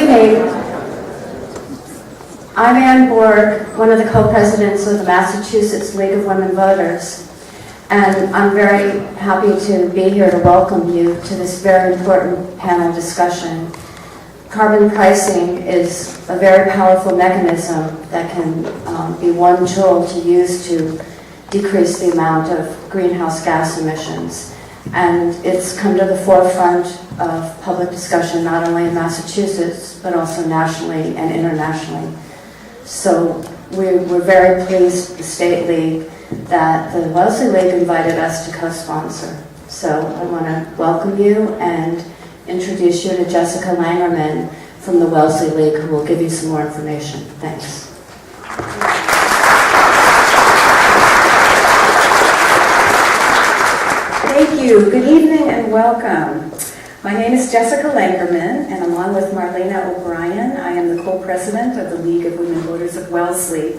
evening. I'm Ann Borg, one of the co-presidents of the Massachusetts League of Women Voters, and I'm very happy to be here to welcome you to this very important panel discussion. Carbon pricing is a very powerful mechanism that can be one tool to use to decrease the amount of greenhouse gas emissions. And it's come to the forefront of public discussion not only in Massachusetts, but also nationally and internationally. So we're very pleased, the State League, that the Wellesley League invited us to co-sponsor. So I want to welcome you and introduce you to Jessica Langerman from the Wellesley League, who will give you some more information. Thanks. Thank you. Good evening and welcome. My name is Jessica Langerman, and along with Marlena O'Brien, I am the co-president of the League of Women Voters of Wellesley.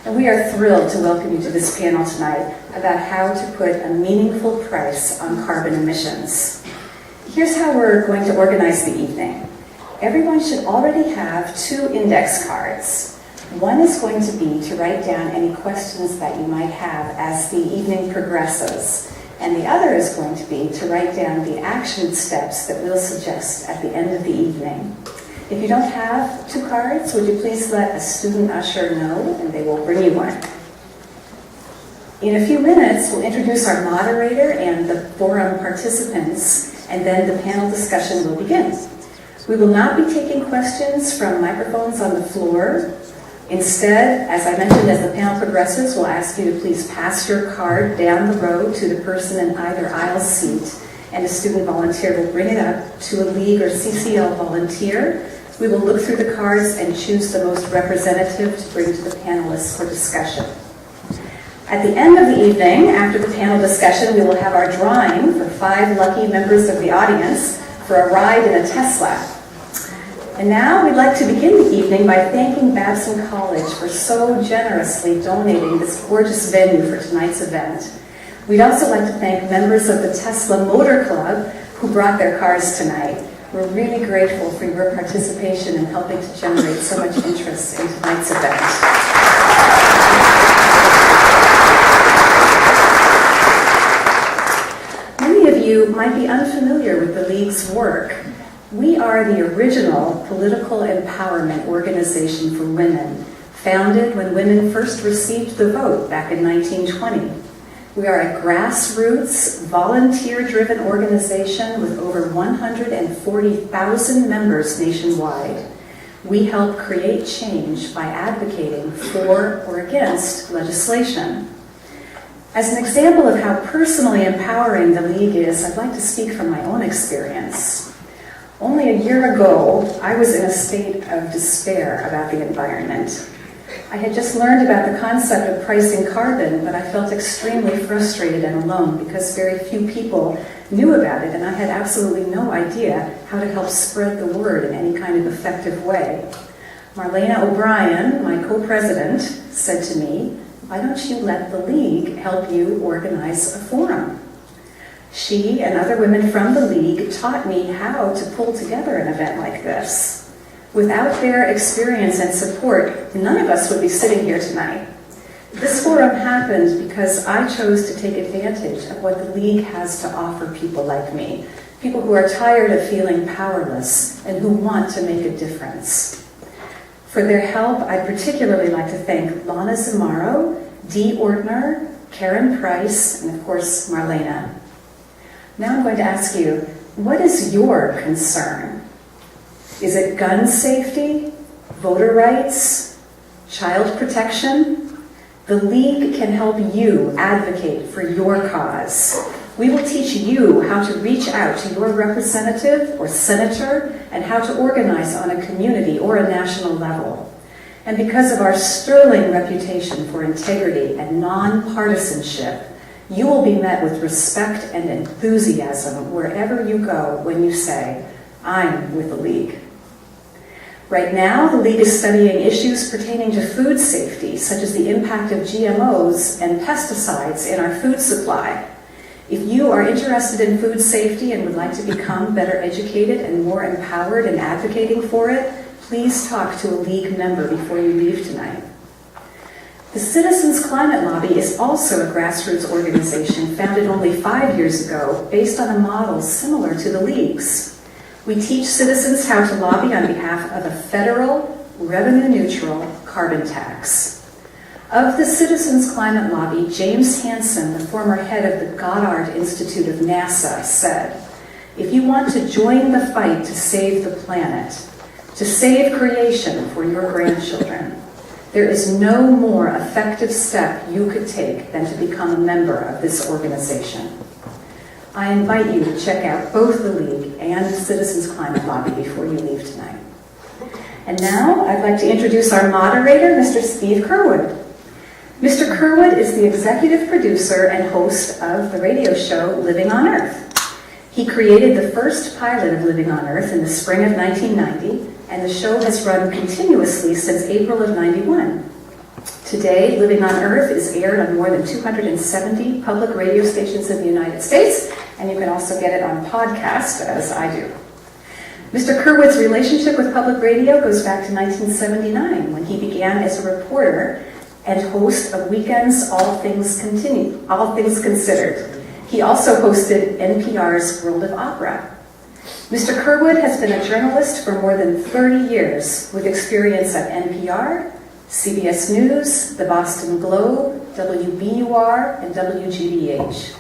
And we are thrilled to welcome you to this panel tonight about how to put a meaningful price on carbon emissions. Here's how we're going to organize the evening. Everyone should already have 2 index cards. One is going to be to write down any questions that you might have as the evening progresses. And the other is going to be to write down the action steps that we'll suggest at the end of the evening. If you don't have 2 cards, would you please let a student usher know, and they will bring you one. In a few minutes, we'll introduce our moderator and the forum participants, and then the panel discussion will begin. We will not be taking questions from microphones on the floor. Instead, as I mentioned, as the panel progresses, we'll ask you to please pass your card down the row to the person in either aisle seat, and a student volunteer will bring it up to a League or CCL volunteer. We will look through the cards and choose the most representative to bring to the panelists for discussion. At the end of the evening, after the panel discussion, we will have our drawing for 5 lucky members of the audience for a ride in a Tesla. And now we'd like to begin the evening by thanking Babson College for so generously donating this gorgeous venue for tonight's event. We'd also like to thank members of the Tesla Motor Club who brought their cars tonight. We're really grateful for your participation in helping to generate so much interest in tonight's event. Many of you might be unfamiliar with the League's work. We are the original political empowerment organization for women, founded when women first received the vote back in 1920. We are a grassroots, volunteer-driven organization with over 140,000 members nationwide. We help create change by advocating for or against legislation. As an example of how personally empowering the League is, I'd like to speak from my own experience. Only a year ago, I was in a state of despair about the environment. I had just learned about the concept of pricing carbon, but I felt extremely frustrated and alone because very few people knew about it, and I had absolutely no idea how to help spread the word in any kind of effective way. Marlena O'Brien, my co-president, said to me, "Why don't you let the League help you organize a forum?" She and other women from the League taught me how to pull together an event like this. Without their experience and support, none of us would be sitting here tonight. This forum happened because I chose to take advantage of what the League has to offer people like me, people who are tired of feeling powerless and who want to make a difference. For their help, I'd particularly like to thank Lana Zamaro, Dee Ortner, Karen Price, and of course, Marlena. Now I'm going to ask you, what is your concern? Is it gun safety, voter rights, child protection? The League can help you advocate for your cause. We will teach you how to reach out to your representative or senator and how to organize on a community or a national level. And because of our sterling reputation for integrity and nonpartisanship, you will be met with respect and enthusiasm wherever you go when you say, "I'm with the League." Right now, the League is studying issues pertaining to food safety, such as the impact of GMOs and pesticides in our food supply. If you are interested in food safety and would like to become better educated and more empowered in advocating for it, please talk to a League member before you leave tonight. The Citizens Climate Lobby is also a grassroots organization founded only 5 years ago based on a model similar to the League's. We teach citizens how to lobby on behalf of a federal, revenue-neutral carbon tax. Of the Citizens Climate Lobby, James Hansen, the former head of the Goddard Institute of NASA, said, "If you want to join the fight to save the planet, to save creation for your grandchildren, there is no more effective step you could take than to become a member of this organization." I invite you to check out both the League and the Citizens Climate Lobby before you leave tonight. And now I'd like to introduce our moderator, Mr. Steve Curwood. Mr. Curwood is the executive producer and host of the radio show Living on Earth. He created the first pilot of Living on Earth in the spring of 1990, and the show has run continuously since April of 91. Today, Living on Earth is aired on more than 270 public radio stations in the United States, and you can also get it on podcast, as I do. Mr. Curwood's relationship with public radio goes back to 1979, when he began as a reporter and host of Weekends All Things Considered. He also hosted NPR's World of Opera. Mr. Curwood has been a journalist for more than 30 years, with experience at NPR, CBS News, the Boston Globe, WBUR, and WGBH.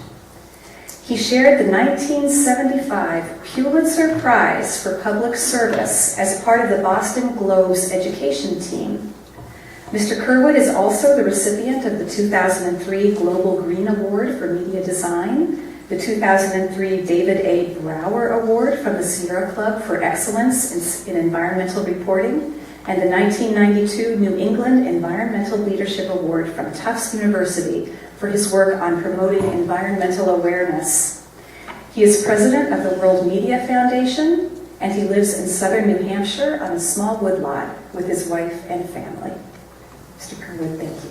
He shared the 1975 Pulitzer Prize for Public Service as part of the Boston Globe's education team. Mr. Curwood is also the recipient of the 2003 Global Green Award for Media Design, the 2003 David A. Brower Award from the Sierra Club for Excellence in Environmental Reporting, and the 1992 New England Environmental Leadership Award from Tufts University for his work on promoting environmental awareness. He is president of the World Media Foundation, and he lives in southern New Hampshire on a small woodlot with his wife and family. Mr. Curwood, thank you.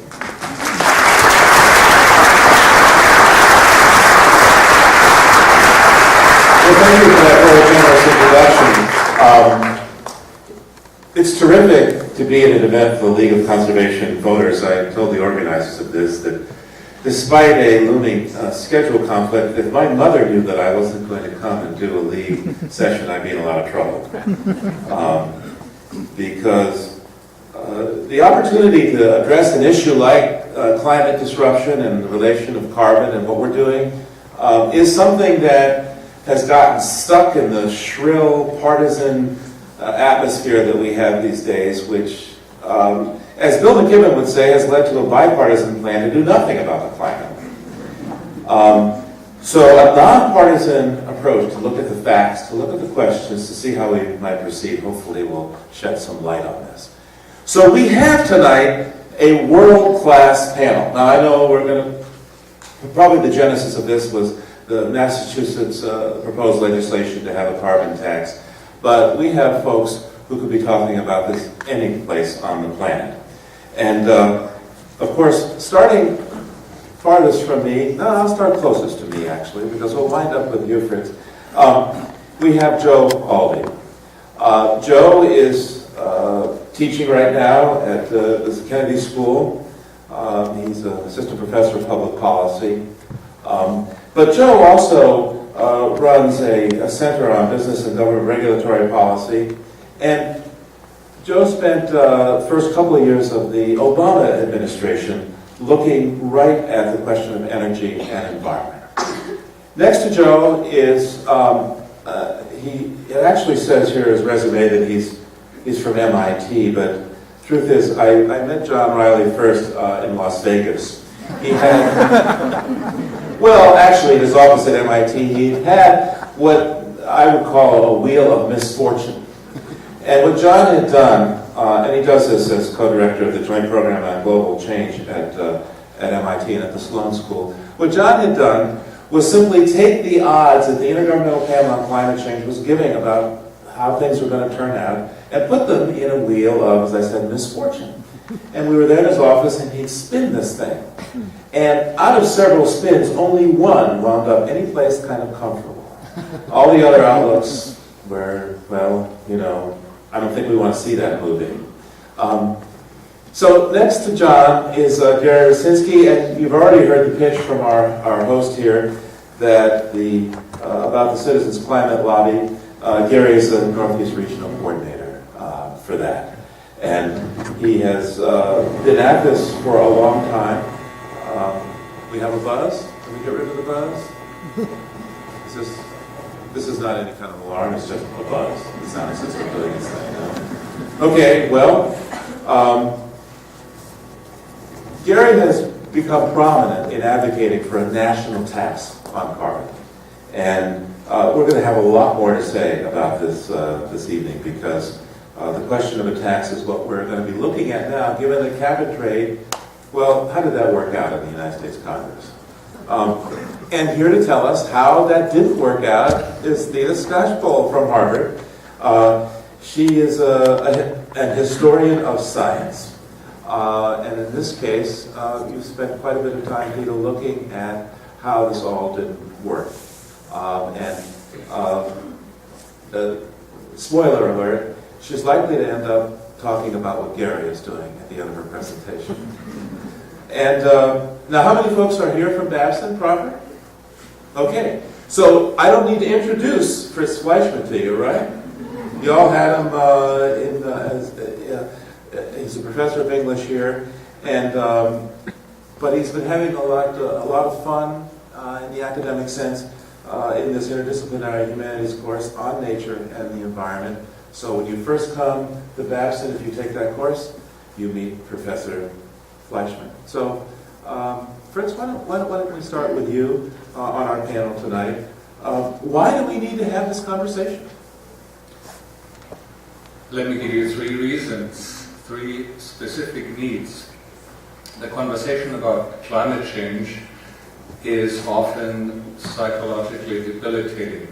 Well, thank you for that very generous introduction. It's terrific to be at an event for the League of Conservation Voters. I told the organizers of this that despite a looming schedule conflict, if my mother knew that I wasn't going to come and do a League session, I'd be in a lot of trouble. Because the opportunity to address an issue like climate disruption and the relation of carbon and what we're doing is something that has gotten stuck in the shrill partisan atmosphere that we have these days, which, as Bill McKibben would say, has led to a bipartisan plan to do nothing about the climate. So a nonpartisan approach to look at the facts, to look at the questions, to see how we might proceed, hopefully will shed some light on this. So we have tonight a world-class panel. Now I know we're going to, probably the genesis of this was the Massachusetts proposed legislation to have a carbon tax, but we have folks who could be talking about this any place on the planet. And of course, starting farthest from me, no, I'll start closest to me actually, because we'll wind up with you, Fritz. We have Joe Aldy. Joe is teaching right now at the Kennedy School. He's an assistant professor of public policy. But Joe also runs a center on business and government regulatory policy. And Joe spent the first couple of years of the Obama administration looking right at the question of energy and environment. Next to Joe is, it actually says here his resume that he's from MIT, but truth is, I met John Reilly first in Las Vegas. He had, well, actually, his office at MIT, he had what I would call a wheel of misfortune. And what John had done, and he does this as co-director of the Joint Program on Global Change at MIT and at the Sloan School, what John had done was simply take the odds that the Intergovernmental Panel on Climate Change was giving about how things were going to turn out, and put them in a wheel of, as I said, misfortune. And we were there in his office, and he'd spin this thing. And out of several spins, only one wound up any place kind of comfortable. All the other outlooks were, well, you know, I don't think we want to see that moving. So next to John is Gary Rucinski, and you've already heard the pitch from our host here that about the Citizens Climate Lobby. Gary is the Northeast Regional Coordinator for that. And he has been at this for a long time. We have a buzz? Can we get rid of the buzz? This is not any kind of alarm, it's just a buzz. The sound system doing its thing now. Okay, well, Gary has become prominent in advocating for a national tax on carbon. And we're going to have a lot more to say about this this evening, because the question of a tax is what we're going to be looking at now, given the cap and trade. Well, how did that work out in the United States Congress? And here to tell us how that didn't work out is Theda Skocpol from Harvard. She is an historian of science. And in this case, you've spent quite a bit of time, Theda, looking at how this all didn't work. Spoiler alert, she's likely to end up talking about what Gary is doing at the end of her presentation. And now, how many folks are here from Babson proper? Okay, so I don't need to introduce Fritz Fleischmann to you, right? You all had him he's a professor of English here, and but he's been having a lot of fun in the academic sense in this interdisciplinary humanities course on nature and the environment. So when you first come to Babson, if you take that course, you meet Professor Fleischmann. So Fritz, why don't we start with you on our panel tonight? Why do we need to have this conversation? Let me give you 3 reasons, 3 specific needs. The conversation about climate change is often psychologically debilitating.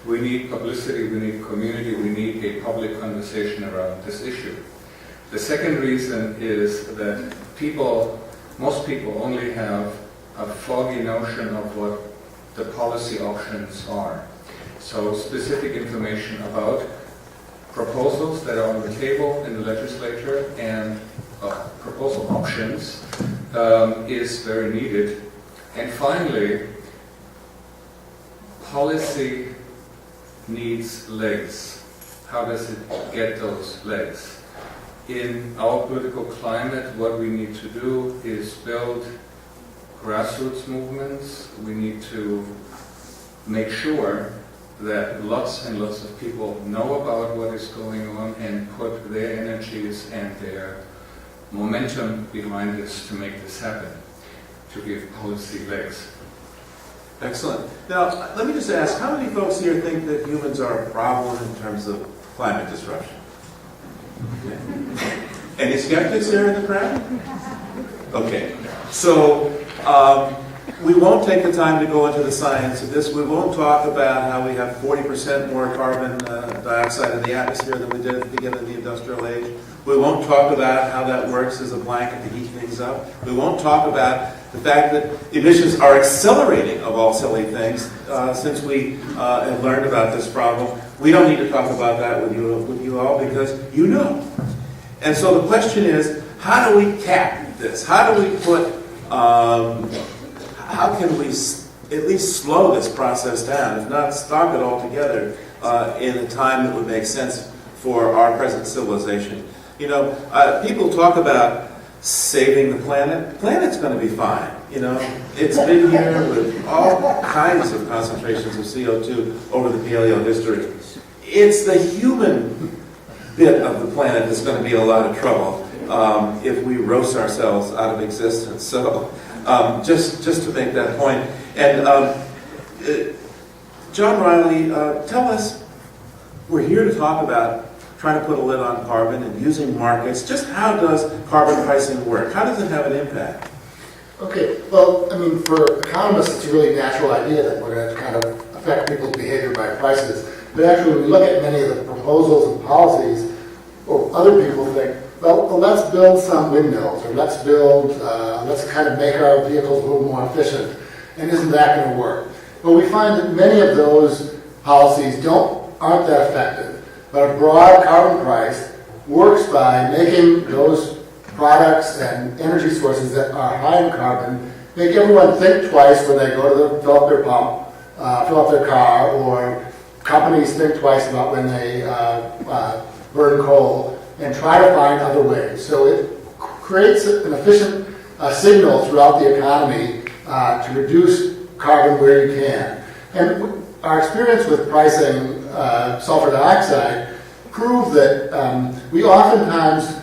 We need publicity, we need community, we need a public conversation around this issue. The second reason is that most people only have a foggy notion of what the policy options are. So specific information about proposals that are on the table in the legislature and proposal options is very needed. And finally, policy needs legs. How does it get those legs? In our political climate, what we need to do is build grassroots movements. We need to make sure that lots and lots of people know about what is going on and put their energies and their momentum behind this to make this happen, to give policy legs. Excellent. Now, let me just ask, how many folks here think that humans are a problem in terms of climate disruption? Okay. Any skeptics here in the crowd? Okay. So, we won't take the time to go into the science of this. We won't talk about how we have 40% more carbon dioxide in the atmosphere than we did at the beginning of the industrial age. We won't talk about how that works as a blanket to heat things up. We won't talk about the fact that emissions are accelerating, of all silly things, since we have learned about this problem. We don't need to talk about that with you all, because you know. And so the question is, how do we cap this? How do we put, how can we at least slow this process down, if not stop it altogether in a time that would make sense for our present civilization? You know, people talk about saving the planet. The planet's going to be fine. You know, it's been here with all kinds of concentrations of CO2 over the paleo history. It's the human bit of the planet that's going to be in a lot of trouble if we roast ourselves out of existence. So, just to make that point. And John Reilly, tell us, we're here to talk about trying to put a lid on carbon and using markets. Just how does carbon pricing work? How does it have an impact? Okay, well, I mean, for economists, it's a really natural idea that we're going to kind of affect people's behavior by prices. But actually, when we look at many of the proposals and policies, or other people think, well, let's build some windmills, or let's kind of make our vehicles a little more efficient. And isn't that going to work? But we find that many of those policies aren't that effective. But a broad carbon price works by making those products and energy sources that are high in carbon, make everyone think twice when they go to fill up their pump, fill up their car, or companies think twice about when they burn coal, and try to find other ways. So it creates an efficient signal throughout the economy to reduce carbon where you can. And our experience with pricing sulfur dioxide prove that we oftentimes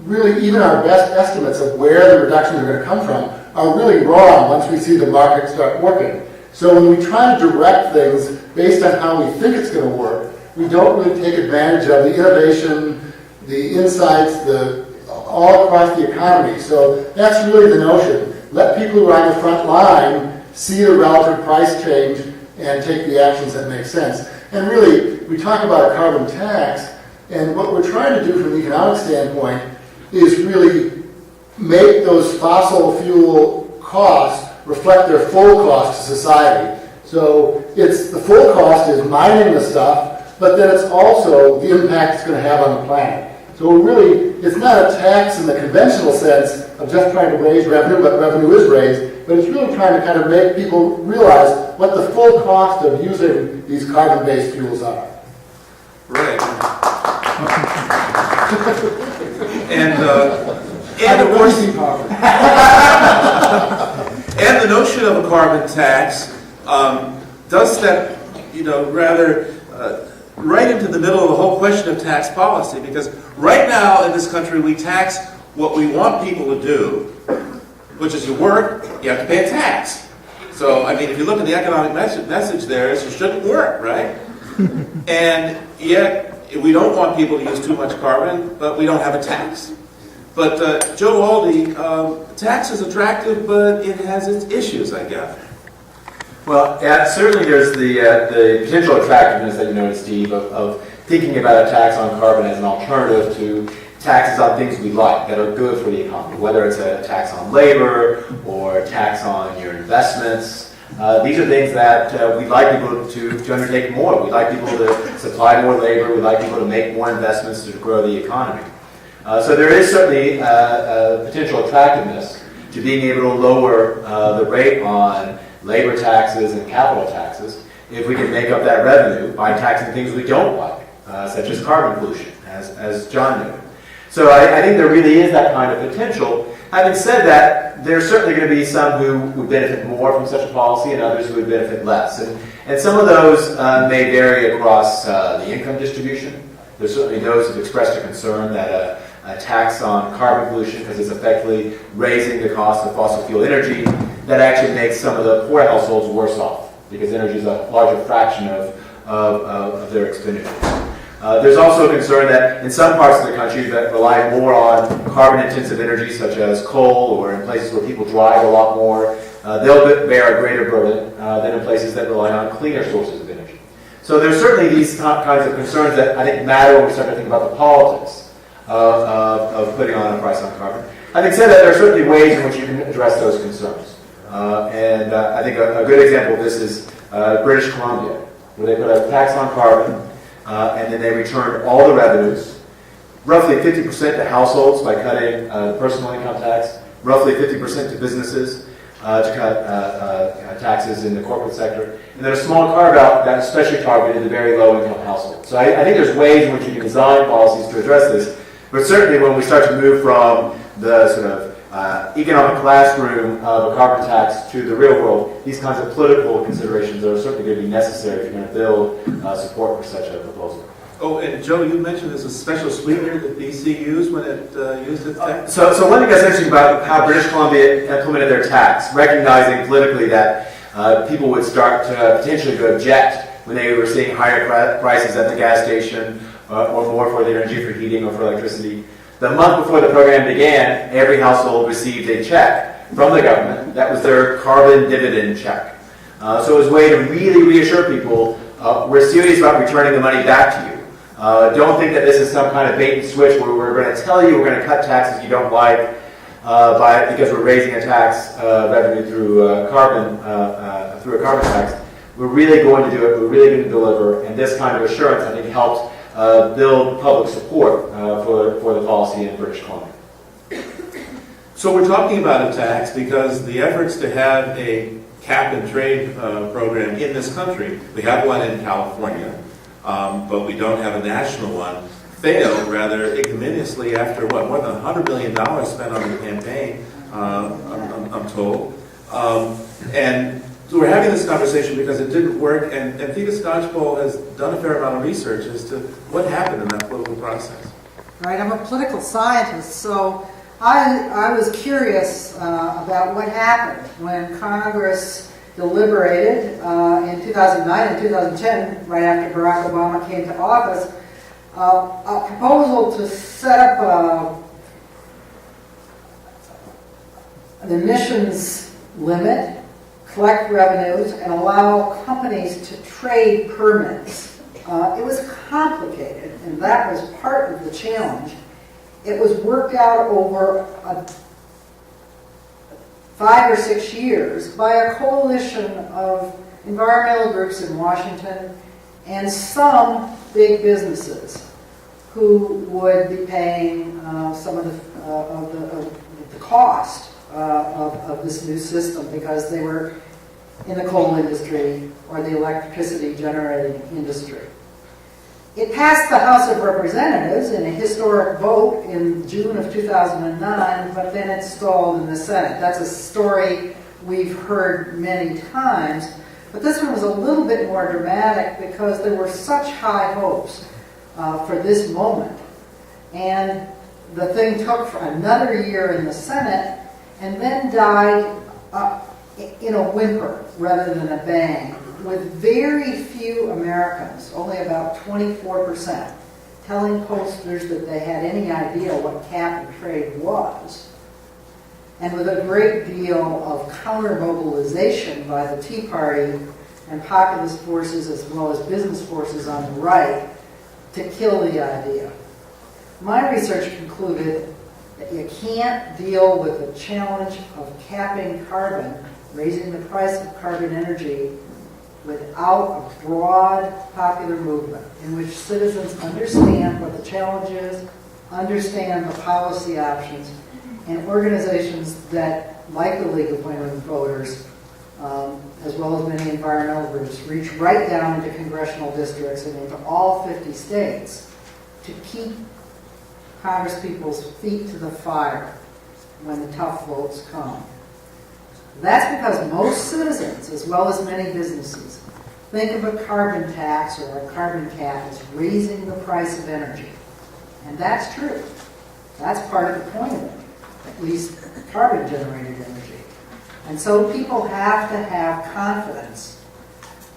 really, even our best estimates of where the reductions are going to come from are really wrong once we see the market start working. So when we try to direct things based on how we think it's going to work, we don't really take advantage of the innovation, the insights, all across the economy. So that's really the notion. Let people who are on the front line see the relative price change and take the actions that make sense. And really, we talk about a carbon tax, and what we're trying to do from an economic standpoint is really make those fossil fuel costs reflect their full cost to society. So it's the full cost is mining the stuff, but then it's also the impact it's going to have on the planet. So really, it's not a tax in the conventional sense of just trying to raise revenue, but revenue is raised, but it's really trying to kind of make people realize what the full cost of using these carbon-based fuels are. Right. And of course, and the notion of a carbon tax does step, rather right into the middle of the whole question of tax policy, because right now in this country we tax what we want people to do, which is you work, you have to pay a tax. So, I mean, if you look at the economic message there, is you shouldn't work, right? And yet, we don't want people to use too much carbon, but we don't have a tax. But Joe Aldy, tax is attractive, but it has its issues, I guess. Well, certainly there's the potential attractiveness that you noted, Steve, of thinking about a tax on carbon as an alternative to taxes on things we like that are good for the economy, whether it's a tax on labor or a tax on your investments. These are things that we'd like people to undertake more. We'd like people to supply more labor. We'd like people to make more investments to grow the economy. So there is certainly a potential attractiveness to being able to lower the rate on labor taxes and capital taxes if we can make up that revenue by taxing things we don't like, such as carbon pollution, as John noted. So I think there really is that kind of potential. Having said that, there's certainly going to be some who would benefit more from such a policy and others who would benefit less. And some of those may vary across the income distribution. There's certainly those who've expressed a concern that a tax on carbon pollution, because it's effectively raising the cost of fossil fuel energy, that actually makes some of the poor households worse off, because energy is a larger fraction of their expenditures. There's also a concern that in some parts of the country that rely more on carbon-intensive energy, such as coal, or in places where people drive a lot more, they'll bear a greater burden than in places that rely on cleaner sources of energy. So there's certainly these kinds of concerns that I think matter when we start to think about the politics of putting on a price on carbon. Having said that, there are certainly ways in which you can address those concerns. I think a good example of this is British Columbia, where they put a tax on carbon, and then they returned all the revenues, roughly 50% to households by cutting the personal income tax, roughly 50% to businesses to cut taxes in the corporate sector, and then a small carve-out that especially targeted the very low-income households. So I think there's ways in which you can design policies to address this, but certainly when we start to move from the sort of economic classroom of a carbon tax to the real world, these kinds of political considerations are certainly going to be necessary if you're going to build support for such a proposal. Oh, and Joe, you mentioned there's a special sweetener that BC used when it used its tax? So one thing that's interesting about how British Columbia implemented their tax, recognizing politically that people would start to potentially to object when they were seeing higher prices at the gas station or more for the energy for heating or for electricity. The month before the program began, every household received a check from the government. That was their carbon dividend check. So it was a way to really reassure people, we're serious about returning the money back to you. Don't think that this is some kind of bait and switch where we're going to tell you we're going to cut taxes you don't like because we're raising a tax revenue through a carbon tax. We're really going to do it. We're really going to deliver. And this kind of assurance, I think, helped build public support for the policy in British Columbia. So we're talking about a tax because the efforts to have a cap and trade program in this country, we have one in California, but we don't have a national one, failed rather ignominiously after more than $100 million spent on the campaign, I'm told. And so we're having this conversation because it didn't work, and Theda Skocpol has done a fair amount of research as to what happened in that political process. Right, I'm a political scientist, so I was curious about what happened when Congress deliberated in 2009 and 2010, right after Barack Obama came to office, a proposal to set up an emissions limit, collect revenues, and allow companies to trade permits. It was complicated, and that was part of the challenge. It was worked out over 5 or 6 years by a coalition of environmental groups in Washington and some big businesses who would be paying some of the cost of this new system because they were in the coal industry or the electricity generating industry. It passed the House of Representatives in a historic vote in June of 2009, but then it stalled in the Senate. That's a story we've heard many times, but this one was a little bit more dramatic because there were such high hopes for this moment. And the thing took for another year in the Senate and then died in a whimper rather than a bang, with very few Americans, only about 24%, telling pollsters that they had any idea what cap and trade was, and with a great deal of counter-mobilization by the Tea Party and populist forces as well as business forces on the right to kill the idea. My research concluded that you can't deal with the challenge of capping carbon, raising the price of carbon energy, without a broad popular movement in which citizens understand what the challenge is, understand the policy options, and organizations that, like the League of Women Voters, as well as many environmental groups, reach right down into congressional districts and into all 50 states to keep Congresspeople's feet to the fire when the tough votes come. That's because most citizens, as well as many businesses, think of a carbon tax or a carbon cap as raising the price of energy. And that's true. That's part of the point of it, at least carbon-generated energy. And so people have to have confidence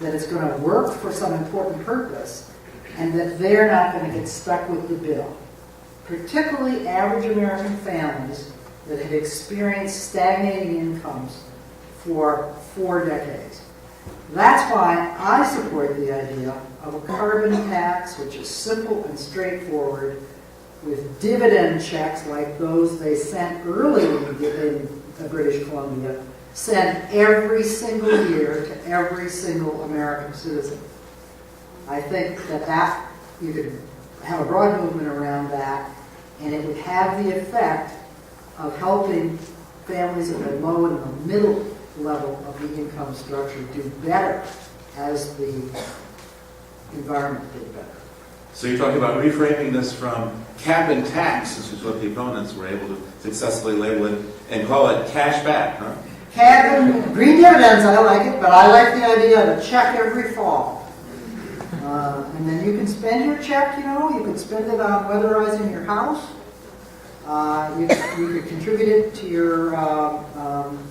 that it's going to work for some important purpose and that they're not going to get stuck with the bill. Particularly average American families that have experienced stagnating incomes for 4 decades. That's why I support the idea of a carbon tax, which is simple and straightforward, with dividend checks like those they sent early in British Columbia, sent every single year to every single American citizen. I think that you could have a broad movement around that, and it would have the effect of helping families in the low and the middle level of the income structure do better as the environment did better. So you're talking about reframing this from cap and tax, which is what the opponents were able to successfully label it, and call it cash back, huh? Cap and green dividends, I like it, but I like the idea of a check every fall. And then you can spend your check, you can spend it on weatherizing your house. You could contribute it to your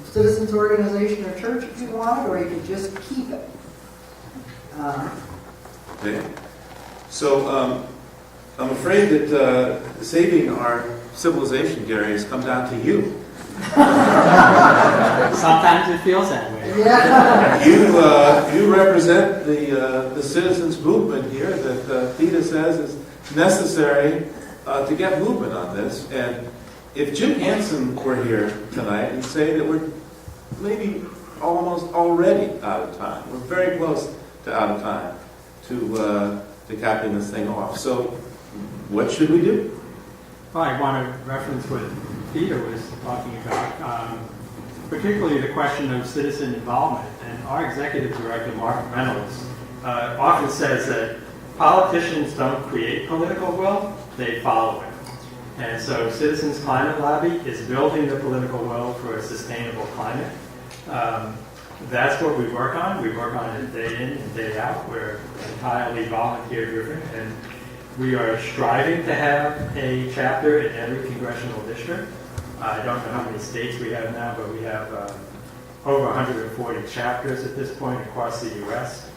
citizens organization or church if you want, or you could just keep it. Okay. So I'm afraid that saving our civilization, Gary, has come down to you. Sometimes it feels that way. Yeah. You represent the citizens movement here that Theda says is necessary to get movement on this. And if Jim Hansen were here tonight, he'd say that we're maybe almost already out of time. We're very close to out of time to to capping this thing off. So what should we do? Well, I want to reference what Theda was talking about, particularly the question of citizen involvement. And our executive director, Mark Reynolds, often says that politicians don't create political will, they follow it. And so Citizens Climate Lobby is building the political will for a sustainable climate. That's what we work on. We work on it day in and day out. We're entirely volunteer driven, and we are striving to have a chapter in every congressional district. I don't know how many states we have now, but we have over 140 chapters at this point across the U.S.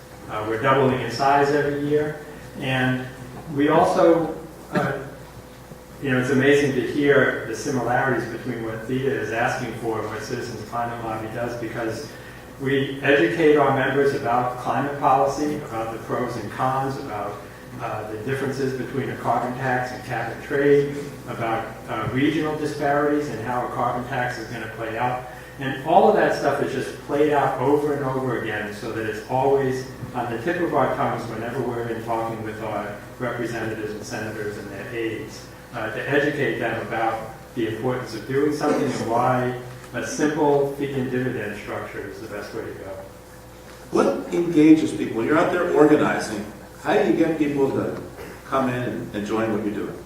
We're doubling in size every year. And we also, it's amazing to hear the similarities between what Theda is asking for and what Citizens Climate Lobby does, because we educate our members about climate policy, about the pros and cons, about the differences between a carbon tax and cap and trade, about regional disparities and how a carbon tax is going to play out. And all of that stuff is just played out over and over again so that it's always on the tip of our tongues whenever we're in talking with our representatives and senators and their aides, to educate them about the importance of doing something and why a simple feed-in dividend structure is the best way to go. What engages people? When you're out there organizing, how do you get people to come in and join what you're doing?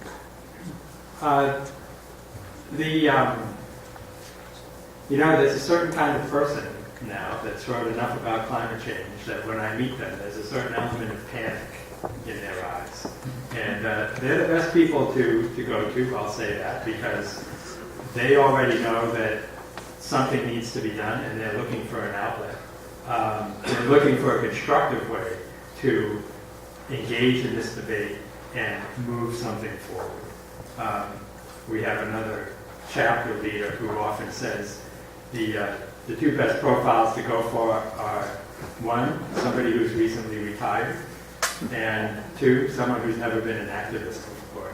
There's a certain kind of person now that's heard enough about climate change that when I meet them, there's a certain element of panic in their eyes. And they're the best people to go to, I'll say that, because they already know that something needs to be done and they're looking for an outlet. They're looking for a constructive way to engage in this debate and move something forward. We have another chapter leader who often says the two best profiles to go for are, one, somebody who's recently retired, and two, someone who's never been an activist before.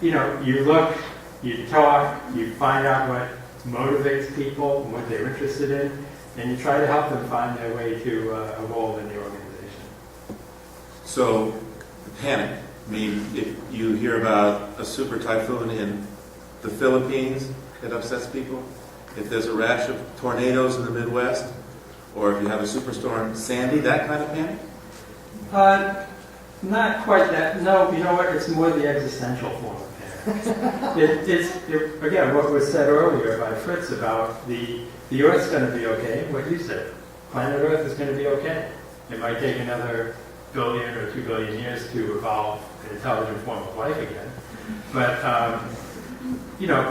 You look, you talk, you find out what motivates people and what they're interested in, and you try to help them find their way to a role in the organization. So, panic. I mean, if you hear about a super typhoon in the Philippines, it upsets people. If there's a rash of tornadoes in the Midwest, or if you have a superstorm Sandy, that kind of panic? Not quite that. No, you know what? It's more the existential form of panic. Again, what was said earlier by Fritz about the Earth's going to be okay. What you said, planet Earth is going to be okay. It might take another billion or 2 billion years to evolve an intelligent form of life again. But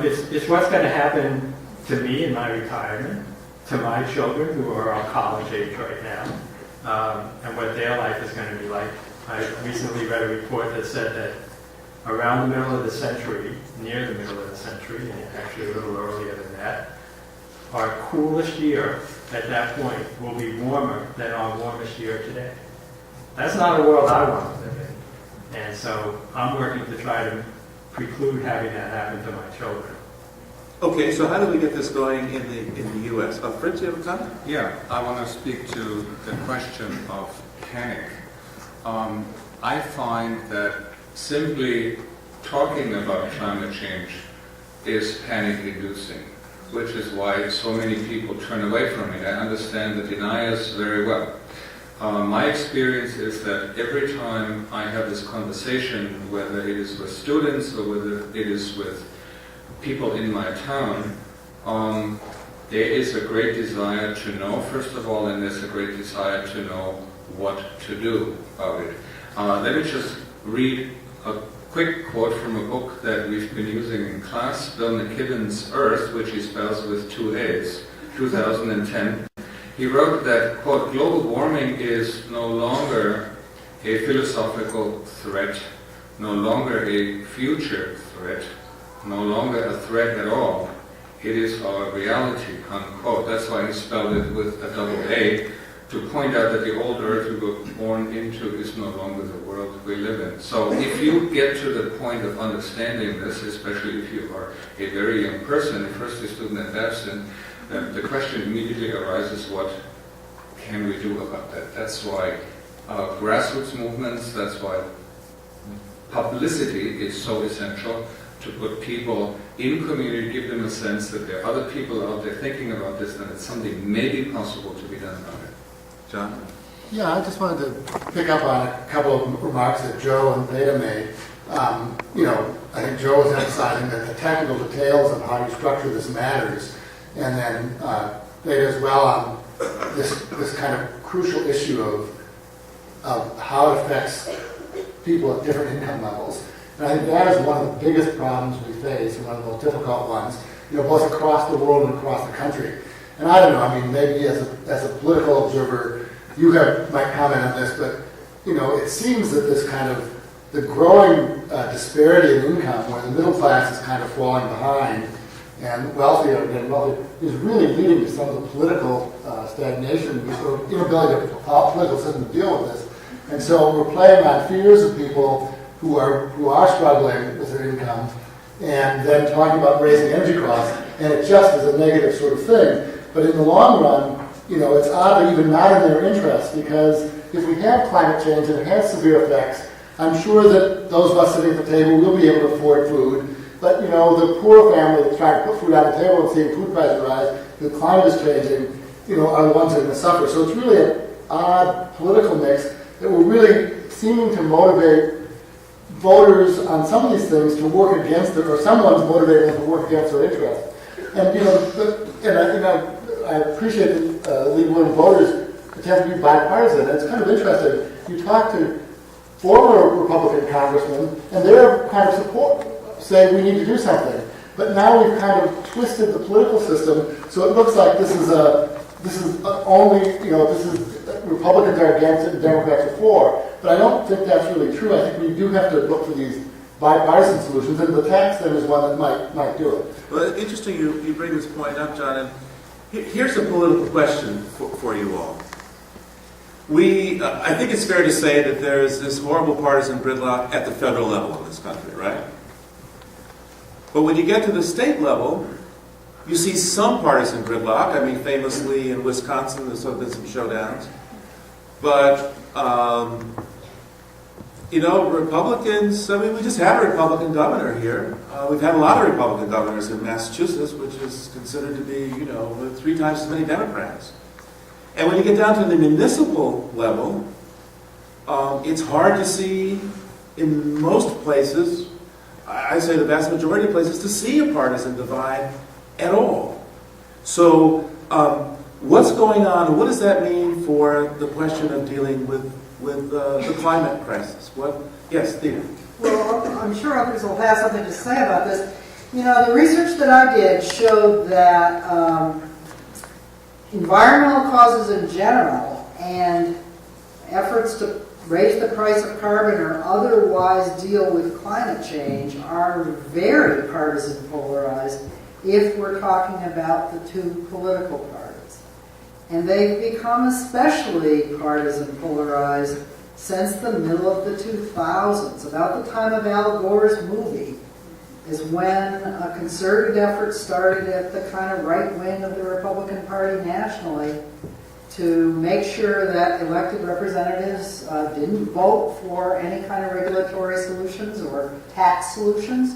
it's what's going to happen to me in my retirement, to my children who are all college age right now, and what their life is going to be like. I recently read a report that said that around the middle of the century, near the middle of the century, and actually a little earlier than that, our coolest year at that point will be warmer than our warmest year today. That's not a world I want to live in. And so I'm working to try to preclude having that happen to my children. Okay, so how do we get this going in the U.S.? Fritz, you have a comment? Yeah, I want to speak to the question of panic. I find that simply talking about climate change is panic-inducing, which is why so many people turn away from it. I understand the deniers very well. My experience is that every time I have this conversation, whether it is with students or whether it is with people in my town, there is a great desire to know, first of all, and there's a great desire to know what to do about it. Let me just read a quick quote from a book that we've been using in class, Bill McKibben's Earth, which he spells with 2 A's, 2010. He wrote that, quote, global warming is no longer a philosophical threat, no longer a future threat, no longer a threat at all. It is our reality, unquote. That's why he spelled it with a double A, to point out that the old Earth we were born into is no longer the world we live in. So if you get to the point of understanding this, especially if you are a very young person, a first year student at Babson, the question immediately arises, what can we do about that? That's why grassroots movements. That's why publicity is so essential, to put people in community, give them a sense that there are other people out there thinking about this, and it's something maybe possible to be done about it. John? Yeah, I just wanted to pick up on a couple of remarks that Joe and Theda made. I think Joe was emphasizing that the technical details of how you structure this matters, and then Theda as well on this kind of crucial issue of how it affects people at different income levels. And I think that is one of the biggest problems we face, and one of the most difficult ones, both across the world and across the country. And I don't know, maybe as a political observer, you might comment on this, but it seems that this kind of the growing disparity in income, where the middle class is kind of falling behind, and wealthy are getting wealthy, is really leading to some of the political stagnation, or inability of the political system to deal with this. And so we're playing on fears of people who are struggling with their income, and then talking about raising energy costs, and it just is a negative sort of thing. But in the long run, it's oddly even not in their interest, because if we have climate change and it has severe effects, I'm sure that those of us sitting at the table will be able to afford food. But, the poor family that's trying to put food on the table and seeing food prices rise, the climate is changing, are the ones that are going to suffer. So it's really an odd political mix that we're really seeming to motivate voters on some of these things to work against it, or someone's motivating them to work against their interests. And, I appreciate that League of Women Voters attempt to be bipartisan. And it's kind of interesting. You talk to former Republican congressmen, and they're kind of saying we need to do something. But now we've kind of twisted the political system, so it looks like this is Republicans are against it and Democrats are for. But I don't think that's really true. I think we do have to look for these bipartisan solutions, and the tax thing is one that might do it. Well, it's interesting you bring this point up, John, and here's a political question for you all. I think it's fair to say that there is this horrible partisan gridlock at the federal level in this country, right? But when you get to the state level, you see some partisan gridlock. Famously in Wisconsin, there's been some showdowns. But, Republicans, we just had a Republican governor here. We've had a lot of Republican governors in Massachusetts, which is considered to be, 3 times as many Democrats. And when you get down to the municipal level, it's hard to see in most places, I say the vast majority of places, to see a partisan divide at all. So what's going on, and what does that mean for the question of dealing with the climate crisis? Yes, Theda. Well, I'm sure others will have something to say about this. The research that I did showed that environmental causes in general and efforts to raise the price of carbon or otherwise deal with climate change are very partisan polarized if we're talking about the two political parties. And they've become especially partisan polarized since the middle of the 2000s. About the time of Al Gore's movie is when a concerted effort started at the kind of right wing of the Republican Party nationally to make sure that elected representatives didn't vote for any kind of regulatory solutions or tax solutions.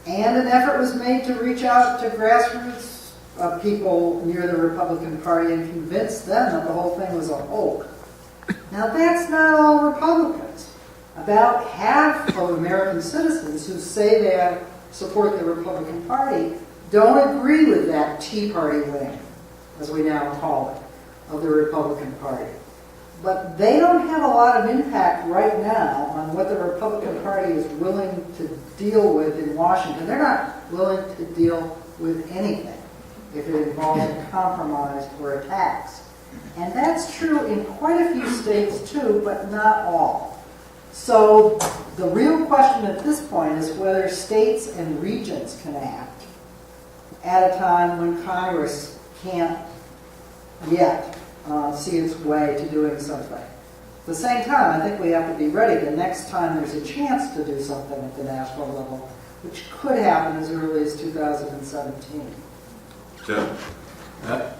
And an effort was made to reach out to grassroots people near the Republican Party and convince them that the whole thing was a hoax. Now, that's not all Republicans. About half of American citizens who say they support the Republican Party don't agree with that Tea Party wing, as we now call it, of the Republican Party. But they don't have a lot of impact right now on what the Republican Party is willing to deal with in Washington. They're not willing to deal with anything if it involves a compromise or a tax. And that's true in quite a few states too, but not all. So the real question at this point is whether states and regions can act at a time when Congress can't yet see its way to doing something. At the same time, I think we have to be ready the next time there's a chance to do something at the national level, which could happen as early as 2017. Joe?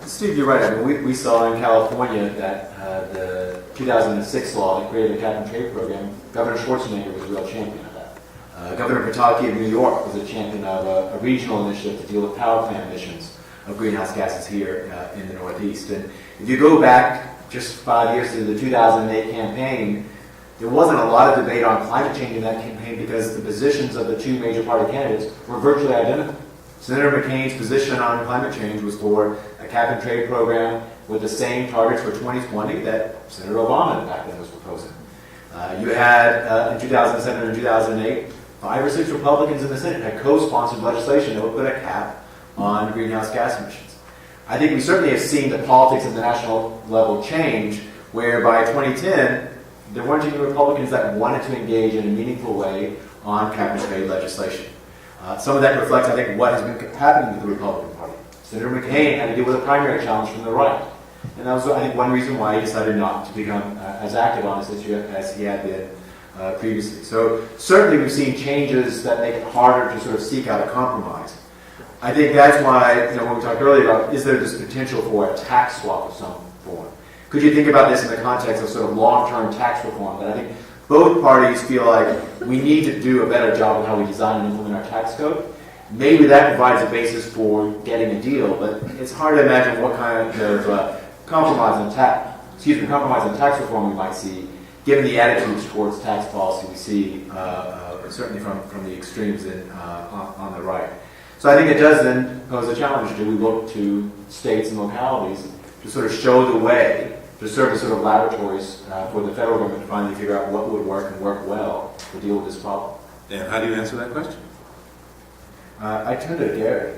Steve, you're right. I mean, we saw in California that the 2006 law that created a cap-and-trade program, Governor Schwarzenegger was a real champion of that. Governor Pataki of New York was a champion of a regional initiative to deal with power plant emissions of greenhouse gases here in the Northeast. And if you go back just 5 years to the 2008 campaign, there wasn't a lot of debate on climate change in that campaign because the positions of the two major party candidates were virtually identical. Senator McCain's position on climate change was for a cap-and-trade program with the same targets for 2020 that Senator Obama back then was proposing. You had, in 2007 and 2008, 5 or 6 Republicans in the Senate had co-sponsored legislation that would put a cap on greenhouse gas emissions. I think we certainly have seen the politics at the national level change, where by 2010, there weren't any Republicans that wanted to engage in a meaningful way on cap-and-trade legislation. Some of that reflects, I think, what has been happening with the Republican Party. Senator McCain had to deal with a primary challenge from the right. And that was, I think, one reason why he decided not to become as active on this issue as he had been previously. So certainly we've seen changes that make it harder to sort of seek out a compromise. I think that's why, when we talked earlier about, is there this potential for a tax swap of some form? Could you think about this in the context of sort of long-term tax reform that I think both parties feel like we need to do a better job of how we design and implement our tax code? Maybe that provides a basis for getting a deal, but it's hard to imagine what kind of compromise on tax reform we might see, given the attitudes towards tax policy we see, certainly from the extremes on the right. So I think it does then pose a challenge. Do we look to states and localities to sort of show the way, to serve as sort of laboratories for the federal government to finally figure out what would work and work well to deal with this problem? And how do you answer that question? I turn to Gary.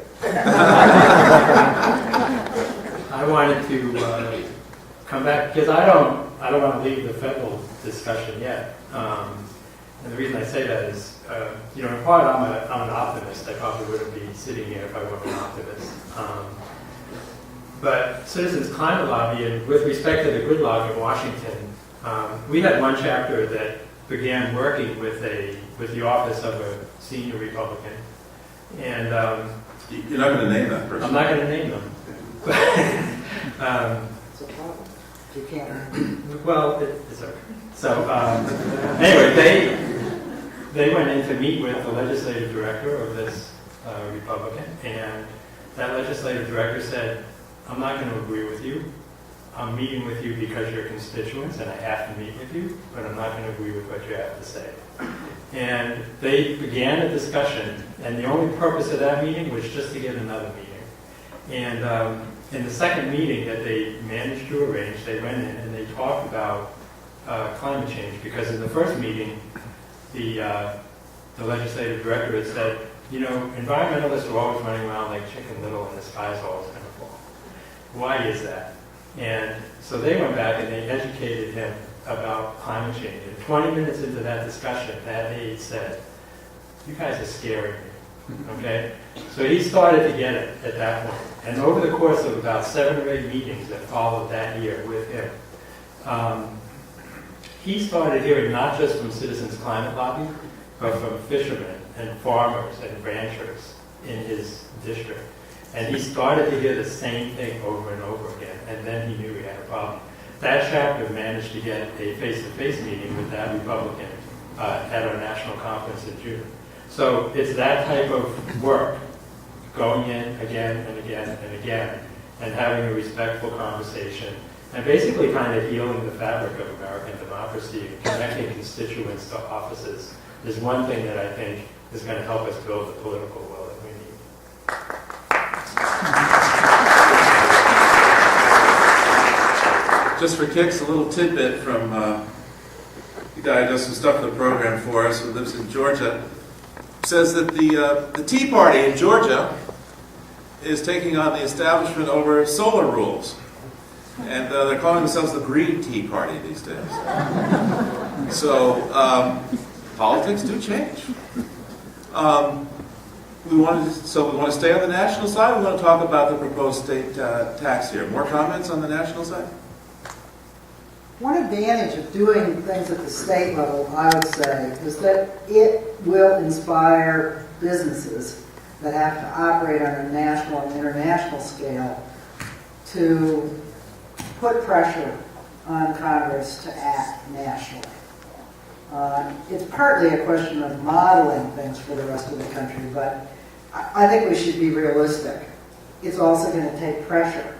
I wanted to come back because I don't want to leave the federal discussion yet. And the reason I say that is, in part I'm an optimist. I probably wouldn't be sitting here if I weren't an optimist. But Citizens Climate Lobby, and with respect to the grid lobby in Washington, we had one chapter that began working with the office of a senior Republican. And you're not going to name that person. I'm not going to name them. It's a problem. You can't. Well, it's okay. So anyway, they went in to meet with the legislative director of this Republican, and that legislative director said, I'm not going to agree with you. I'm meeting with you because you're constituents and I have to meet with you, but I'm not going to agree with what you have to say. And they began a discussion, and the only purpose of that meeting was just to get another meeting. And in the second meeting that they managed to arrange, they went in and they talked about climate change, because in the first meeting, the legislative director had said, environmentalists are always running around like Chicken Little and the sky's always going to fall. Why is that? And so they went back and they educated him about climate change. And 20 minutes into that discussion, that aide said, you guys are scaring me, okay? So he started to get it at that point. And over the course of about 7 or 8 meetings that followed that year with him, he started hearing not just from Citizens Climate Lobby, but from fishermen and farmers and ranchers in his district. And he started to hear the same thing over and over again, and then he knew he had a problem. That chapter managed to get a face-to-face meeting with that Republican at our national conference in June. So it's that type of work, going in again and again and again, and having a respectful conversation, and basically kind of healing the fabric of American democracy and connecting constituents to offices is one thing that I think is going to help us build the political will that we need. Just for kicks, a little tidbit from the guy who does some stuff in the program for us, who lives in Georgia, says that the Tea Party in Georgia is taking on the establishment over solar rules. And they're calling themselves the Green Tea Party these days. So politics do change. We want to stay on the national side. We want to talk about the proposed state tax here. More comments on the national side? One advantage of doing things at the state level, I would say, is that it will inspire businesses that have to operate on a national and international scale to put pressure on Congress to act nationally. It's partly a question of modeling things for the rest of the country, but I think we should be realistic. It's also going to take pressure.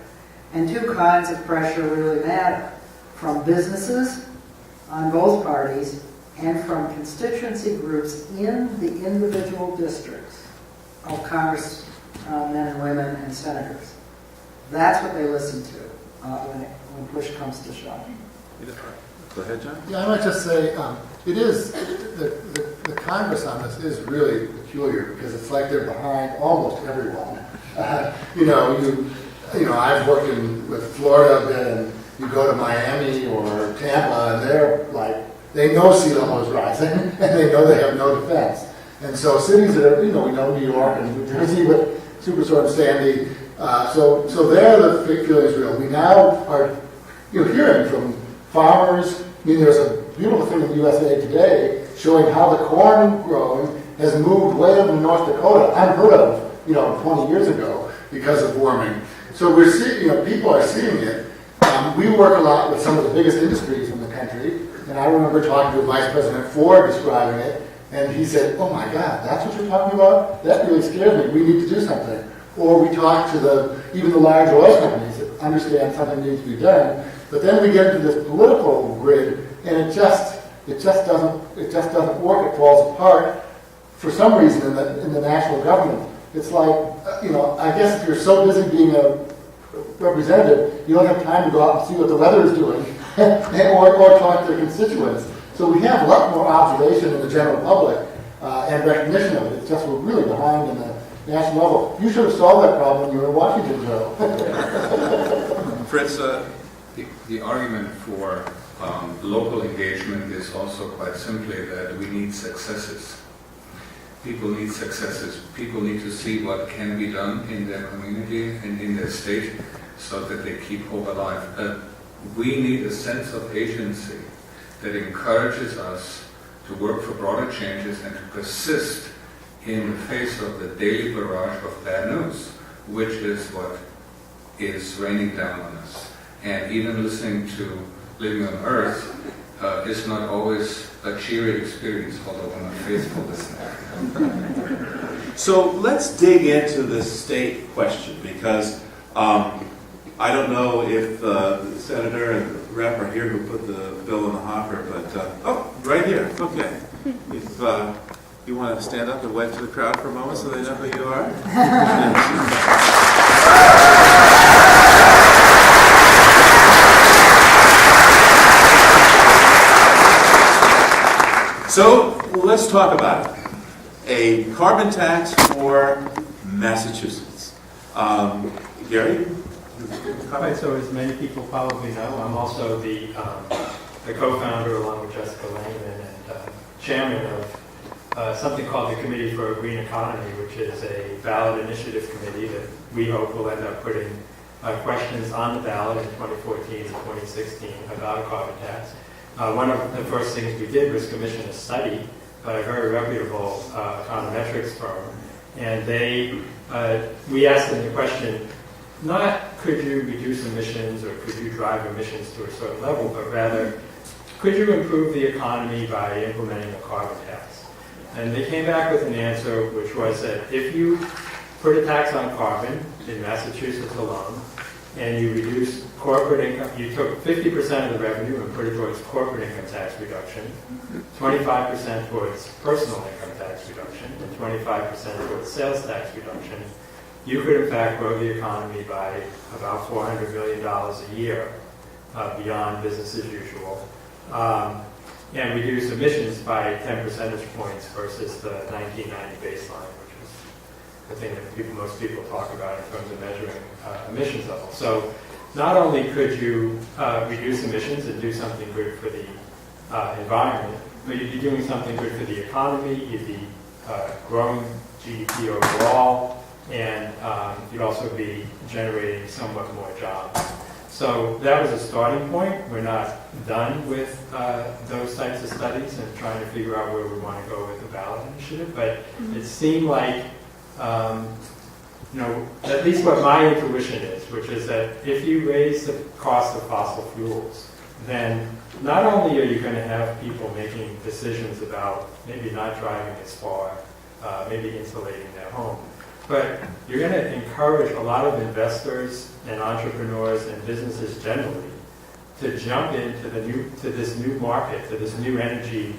And two kinds of pressure really matter, from businesses on both parties and from constituency groups in the individual districts of congressmen and women and senators. That's what they listen to when push comes to shove. Go ahead, John. Yeah, I might just say, it is, the Congress on this is really peculiar because it's like they're behind almost everyone. I've worked with Florida a bit, and you go to Miami or Tampa, and they're like, they know sea level is rising, and they know they have no defense. And so cities that are, we know New York and New Jersey with Superstorm Sandy, so there the feeling is real. We now are hearing from farmers. I mean, there's a beautiful thing in USA Today showing how the corn growing has moved way up in North Dakota, unheard of, 20 years ago because of warming. So we're seeing, people are seeing it. We work a lot with some of the biggest industries in the country, and I remember talking to Vice President Ford describing it, and he said, "Oh my God, that's what you're talking about? That really scares me. We need to do something." Or we talk to even the large oil companies that understand something needs to be done. But then we get into this political grid, and it just doesn't work. It falls apart for some reason in the national government. It's like, I guess if you're so busy being a representative, you don't have time to go out and see what the weather is doing or talk to their constituents. So we have a lot more observation in the general public and recognition of it. It's just we're really behind in the national level. You should have solved that problem when you were in Washington, Joe. Fritz, the argument for local engagement is also quite simply that we need successes. People need successes. People need to see what can be done in their community and in their state so that they keep hope alive. We need a sense of agency that encourages us to work for broader changes and to persist in the face of the daily barrage of bad news, which is what is raining down on us. And even listening to Living on Earth is not always a cheery experience, although I'm a faithful listener. So let's dig into the state question, because I don't know if the senator and the rep are here who put the bill in the hopper, but right here. Okay. If you want to stand up and wave to the crowd for a moment so they know who you are. So let's talk about it. A carbon tax for Massachusetts. Gary? Right, so as many people probably know, I'm also the co-founder, along with Jessica Langman, and chairman of something called the Committee for a Green Economy, which is a ballot initiative committee that we hope will end up putting questions on the ballot in 2014 and 2016 about a carbon tax. One of the first things we did was commission a study by a very reputable econometrics firm, and we asked them the question, not could you reduce emissions or could you drive emissions to a certain level, but rather, could you improve the economy by implementing a carbon tax? And they came back with an answer which was that if you put a tax on carbon in Massachusetts alone, and you reduce corporate income, you took 50% of the revenue and put it towards corporate income tax reduction, 25% towards personal income tax reduction, and 25% towards sales tax reduction, you could in fact grow the economy by about $400 million a year beyond business as usual, and reduce emissions by 10 percentage points versus the 1990 baseline, which is the thing that most people talk about in terms of measuring emissions levels. So not only could you reduce emissions and do something good for the environment, but you'd be doing something good for the economy, you'd be growing GDP overall, and you'd also be generating somewhat more jobs. So that was a starting point. We're not done with those types of studies and trying to figure out where we want to go with the ballot initiative, but it seemed like at least what my intuition is, which is that if you raise the cost of fossil fuels, then not only are you going to have people making decisions about maybe not driving as far, maybe insulating their home, but you're going to encourage a lot of investors and entrepreneurs and businesses generally to jump into this new market, to this new energy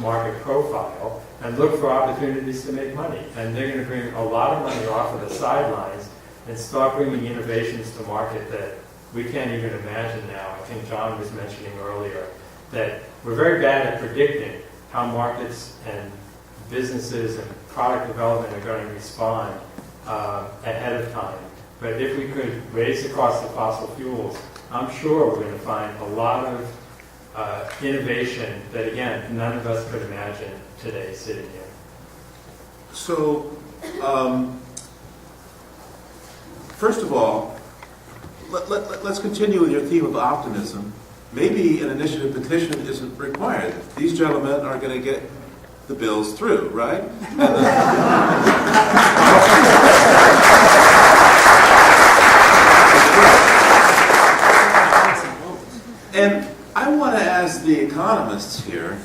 market profile, and look for opportunities to make money. And they're going to bring a lot of money off of the sidelines and start bringing innovations to market that we can't even imagine now. I think John was mentioning earlier that we're very bad at predicting how markets and businesses and product development are going to respond ahead of time. But if we could raise the cost of fossil fuels, I'm sure we're going to find a lot of innovation that, again, none of us could imagine today sitting here. So, first of all, let's continue with your theme of optimism. Maybe an initiative petition isn't required. These gentlemen are going to get the bills through, right? And I want to ask the economists here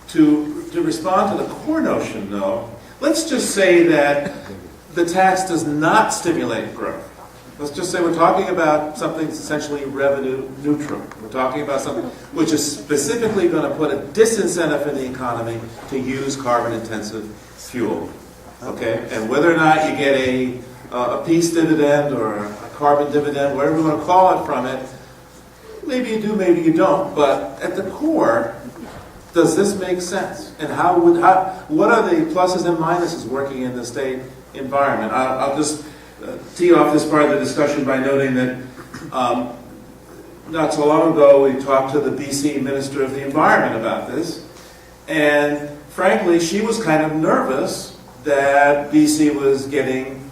to respond to the core notion, though. Let's just say that the tax does not stimulate growth. Let's just say we're talking about something essentially revenue neutral. We're talking about something which is specifically going to put a disincentive in the economy to use carbon-intensive fuel. Okay? And whether or not you get a peace dividend or a carbon dividend, whatever you want to call it from it, maybe you do, maybe you don't. But at the core, does this make sense? And what are the pluses and minuses working in the state environment? I'll just tee off this part of the discussion by noting that not so long ago we talked to the BC Minister of the Environment about this, and frankly she was kind of nervous that BC was getting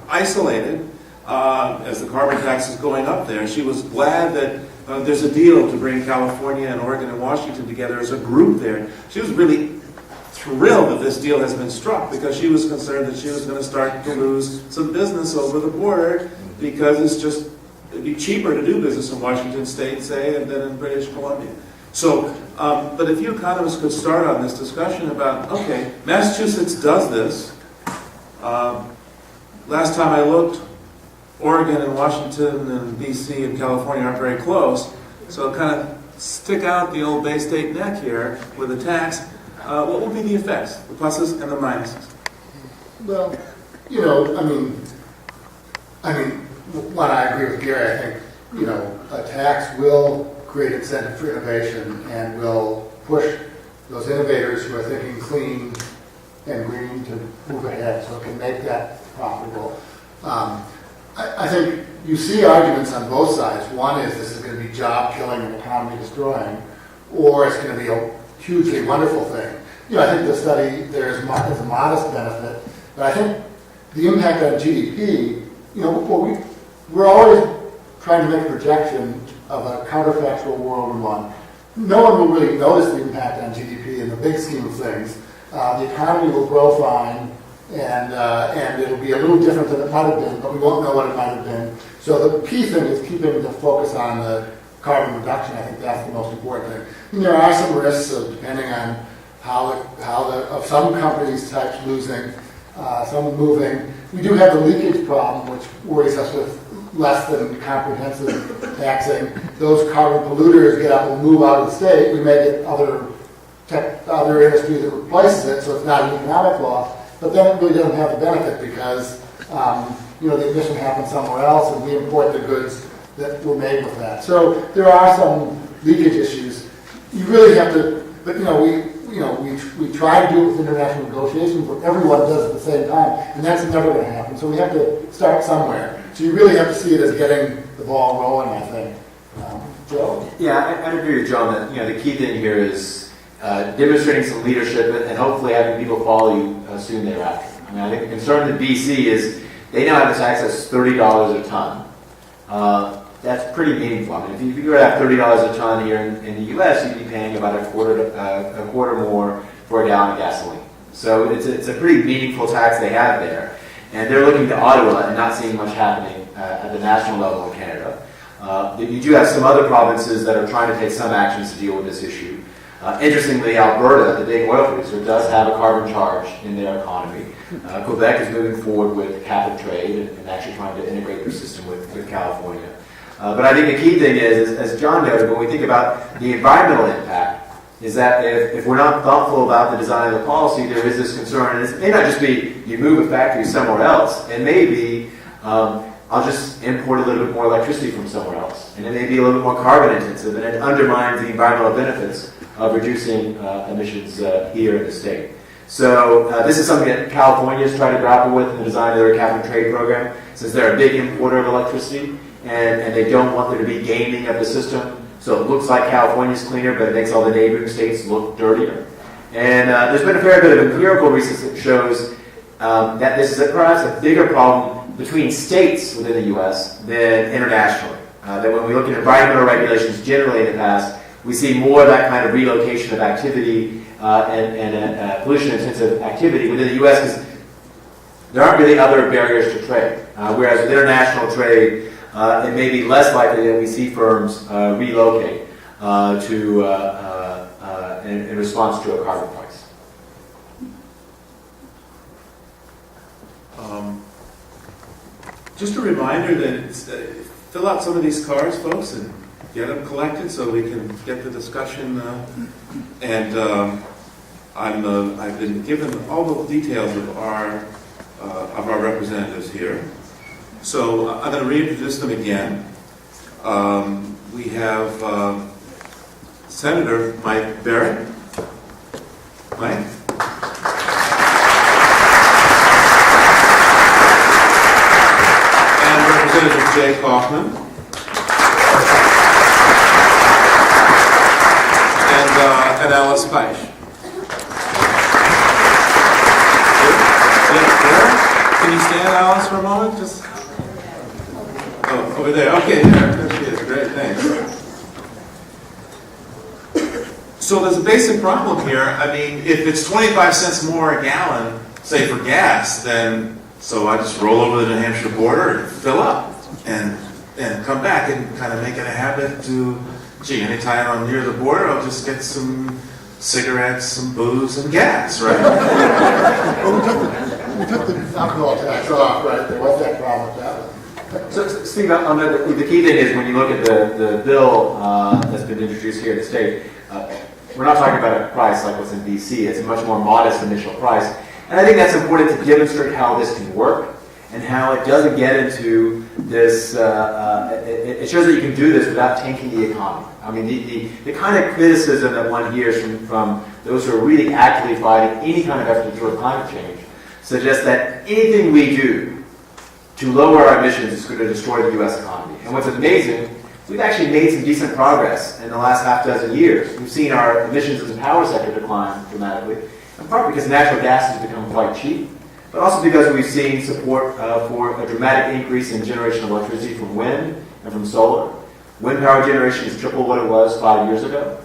isolated as the carbon tax is going up there. She was glad that there's a deal to bring California and Oregon and Washington together as a group there. She was really thrilled that this deal has been struck because she was concerned that she was going to start to lose some business over the border because it'd be cheaper to do business in Washington State, say, than in British Columbia. So, but if you economists could start on this discussion about, okay, Massachusetts does this. Last time I looked, Oregon and Washington and BC and California aren't very close, so kind of stick out the old Bay State neck here with a tax. What will be the effects, the pluses and the minuses? Well, when I agree with Gary, I think, a tax will create incentive for innovation and will push those innovators who are thinking clean and green to move ahead so it can make that profitable. I think you see arguments on both sides. One is this is going to be job killing and economy destroying, or it's going to be a hugely wonderful thing. I think the study there is a modest benefit, but I think the impact on GDP, we're always trying to make a projection of a counterfactual world we want. No one will really notice the impact on GDP in the big scheme of things. The economy will grow fine, and it'll be a little different than it might have been, but we won't know what it might have been. So the key thing is keeping the focus on the carbon reduction. I think that's the most important thing. And there are some risks, depending on of some companies types losing, some moving. We do have the leakage problem, which worries us with less than comprehensive taxing. Those carbon polluters will move out of the state. We may get other industry that replaces it, so it's not an economic loss. But then it really doesn't have the benefit because the emission happens somewhere else, and we import the goods that were made with that. So there are some leakage issues. You really have to, but we try to do it with international negotiations where everyone does it at the same time, and that's never going to happen. So we have to start somewhere. So you really have to see it as getting the ball rolling, I think. Joe? Yeah, I agree with John that the key thing here is demonstrating some leadership and hopefully having people follow you soon thereafter. I think the concern in BC is they now have this tax that's $30 a ton. That's pretty meaningful. If you were to have $30 a ton here in the U.S., you'd be paying about a quarter more for a gallon of gasoline. So it's a pretty meaningful tax they have there. And they're looking to Ottawa and not seeing much happening at the national level in Canada. You do have some other provinces that are trying to take some actions to deal with this issue. Interestingly, Alberta, the big oil producer, does have a carbon charge in their economy. Quebec is moving forward with cap and trade and actually trying to integrate their system with California. But I think the key thing is, as John noted, when we think about the environmental impact, is that if we're not thoughtful about the design of the policy, there is this concern. And it may not just be you move a factory somewhere else. It may be I'll just import a little bit more electricity from somewhere else. And it may be a little bit more carbon intensive, and it undermines the environmental benefits of reducing emissions here in the state. So this is something that California has tried to grapple with in the design of their cap and trade program, since they're a big importer of electricity, and they don't want there to be gaming of the system. So it looks like California's cleaner, but it makes all the neighboring states look dirtier. And there's been a fair bit of empirical research that shows that this is perhaps a bigger problem between states within the U.S. than internationally. That when we look at environmental regulations generally in the past, we see more of that kind of relocation of activity and pollution-intensive activity within the U.S. because there aren't really other barriers to trade. Whereas with international trade, it may be less likely that we see firms relocate in response to a carbon price. Just a reminder that fill out some of these cards, folks, and get them collected so we can get the discussion. I've been given all the details of our representatives here. So I'm going to reintroduce them again. We have Senator Mike Barrett. Mike? And Representative Jay Kaufman. And Alice Peisch. Can you stand, Alice, for a moment? Just over there. Okay, there she is. Great, thanks. So there's a basic problem here. I mean, if it's 25 cents more a gallon, say for gas, then so I just roll over the New Hampshire border and fill up and come back and kind of make it a habit to, gee, anytime I'm near the border, I'll just get some cigarettes, some booze, and gas, right? We took the alcohol tax off, right? There was that problem with that one. So, Steve, the key thing is when you look at the bill that's been introduced here in the state, we're not talking about a price like what's in BC. It's a much more modest initial price. And I think that's important to demonstrate how this can work and how it doesn't get into this, it shows that you can do this without tanking the economy. I mean, the kind of criticism that one hears from those who are really actively fighting any kind of effort toward climate change suggests that anything we do to lower our emissions is going to destroy the U.S. economy. And what's amazing, we've actually made some decent progress in the last half dozen years. We've seen our emissions in the power sector decline dramatically, in part because natural gas has become quite cheap, but also because we've seen support for a dramatic increase in generation of electricity from wind and from solar. Wind power generation is triple what it was 5 years ago.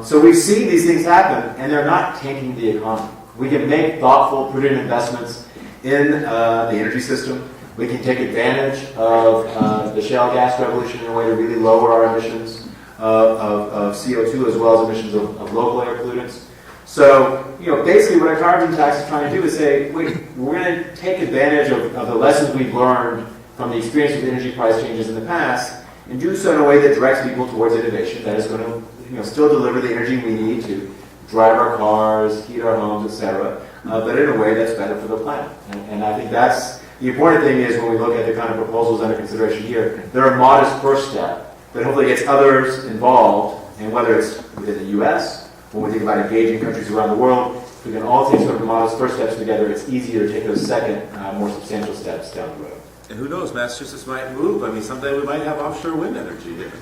So we've seen these things happen, and they're not tanking the economy. We can make thoughtful, prudent investments in the energy system. We can take advantage of the shale gas revolution in a way to really lower our emissions of CO2 as well as emissions of local air pollutants. So, basically what a carbon tax is trying to do is say, wait, we're going to take advantage of the lessons we've learned from the experience with energy price changes in the past and do so in a way that directs people towards innovation that is going to still deliver the energy we need to drive our cars, heat our homes, etc., but in a way that's better for the planet. And I think that's the important thing is when we look at the kind of proposals under consideration here, they're a modest first step, but hopefully gets others involved, and whether it's within the U.S., when we think about engaging countries around the world, if we can all take sort of modest first steps together, it's easier to take those second, more substantial steps down the road. And who knows, Massachusetts might move. I mean, someday we might have offshore wind energy here.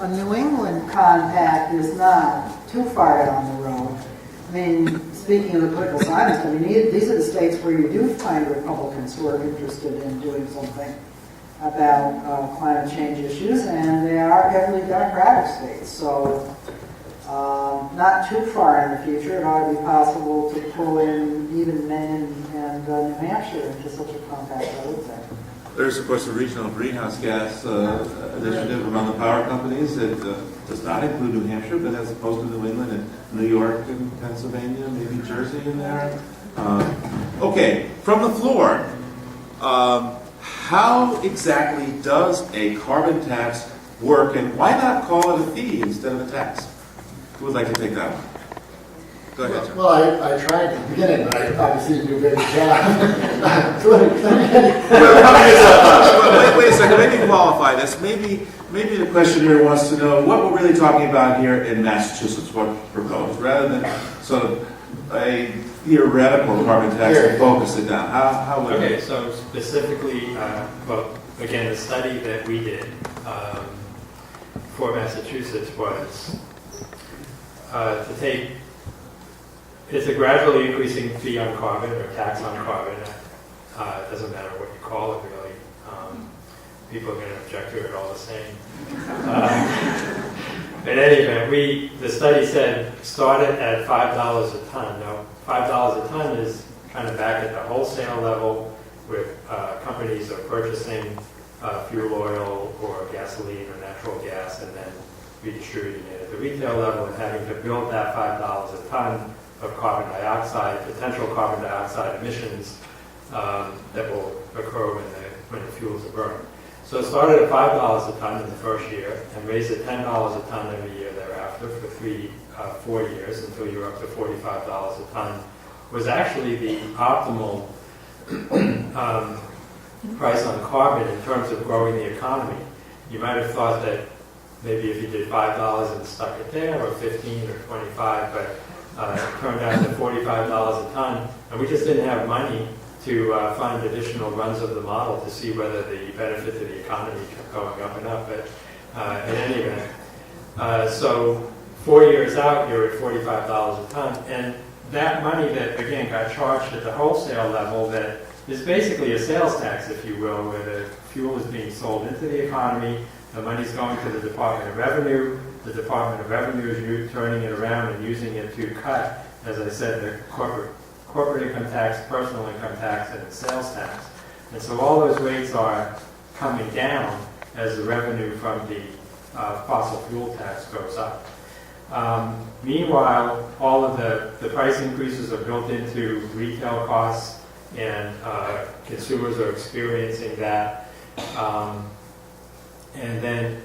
A New England compact is not too far down the road. I mean, speaking of the political science, I mean, these are the states where you do find Republicans who are interested in doing something about climate change issues, and they are heavily Democratic states. So, not too far in the future, it ought to be possible to pull in even Maine and New Hampshire into such a compact, I would say. There's, of course, a regional greenhouse gas initiative among the power companies that does not include New Hampshire, but as opposed to New England and New York and Pennsylvania, maybe Jersey in there. Okay, from the floor, how exactly does a carbon tax work, and why not call it a fee instead of a tax? Who would like to take that one? Go ahead, John. Well, I tried at the beginning, but I obviously didn't do a very good job. Wait a second, maybe qualify this. Maybe the questioner wants to know what we're really talking about here in Massachusetts, what's proposed, rather than sort of a theoretical carbon tax and focus it down. How would Okay, so specifically, well, again, the study that we did for Massachusetts was to take, it's a gradually increasing fee on carbon or tax on carbon. It doesn't matter what you call it, really. People are going to object to it all the same. In any event, the study said start it at $5 a ton. Now, $5 a ton is kind of back at the wholesale level where companies are purchasing fuel oil or gasoline or natural gas and then redistributing it at the retail level and having to build that $5 a ton of carbon dioxide, potential carbon dioxide emissions that will occur when the fuels are burned. So it started at $5 a ton in the first year and raised it $10 a ton every year thereafter for 4 years until you're up to $45 a ton, was actually the optimal price on carbon in terms of growing the economy. You might have thought that maybe if you did $5 and stuck it there, or 15 or 25, but it turned out to $45 a ton, and we just didn't have money to fund additional runs of the model to see whether the benefit to the economy kept going up and up. But in any event, so 4 years out, you're at $45 a ton, and that money that, again, got charged at the wholesale level that is basically a sales tax, if you will, where the fuel is being sold into the economy, the money's going to the Department of Revenue, the Department of Revenue is turning it around and using it to cut, as I said, the corporate income tax, personal income tax, and the sales tax. And so all those rates are coming down as the revenue from the fossil fuel tax goes up. Meanwhile, all of the price increases are built into retail costs, and consumers are experiencing that. And then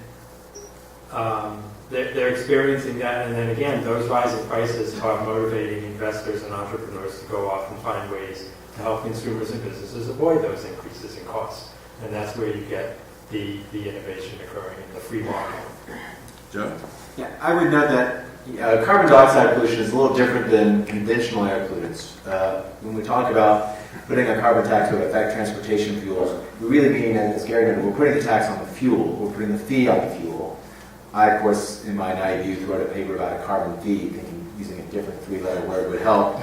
they're experiencing that, and then again, those rising prices are motivating investors and entrepreneurs to go off and find ways to help consumers and businesses avoid those increases in costs. And that's where you get the innovation occurring in the free market. Joe? Yeah, I would note that carbon dioxide pollution is a little different than conventional air pollutants. When we talk about putting a carbon tax that would affect transportation fuels, we really mean, as Gary noted, we're putting the tax on the fuel, we're putting the fee on the fuel. I, of course, in my naive youth, wrote a paper about a carbon fee, thinking using a different three-letter word would help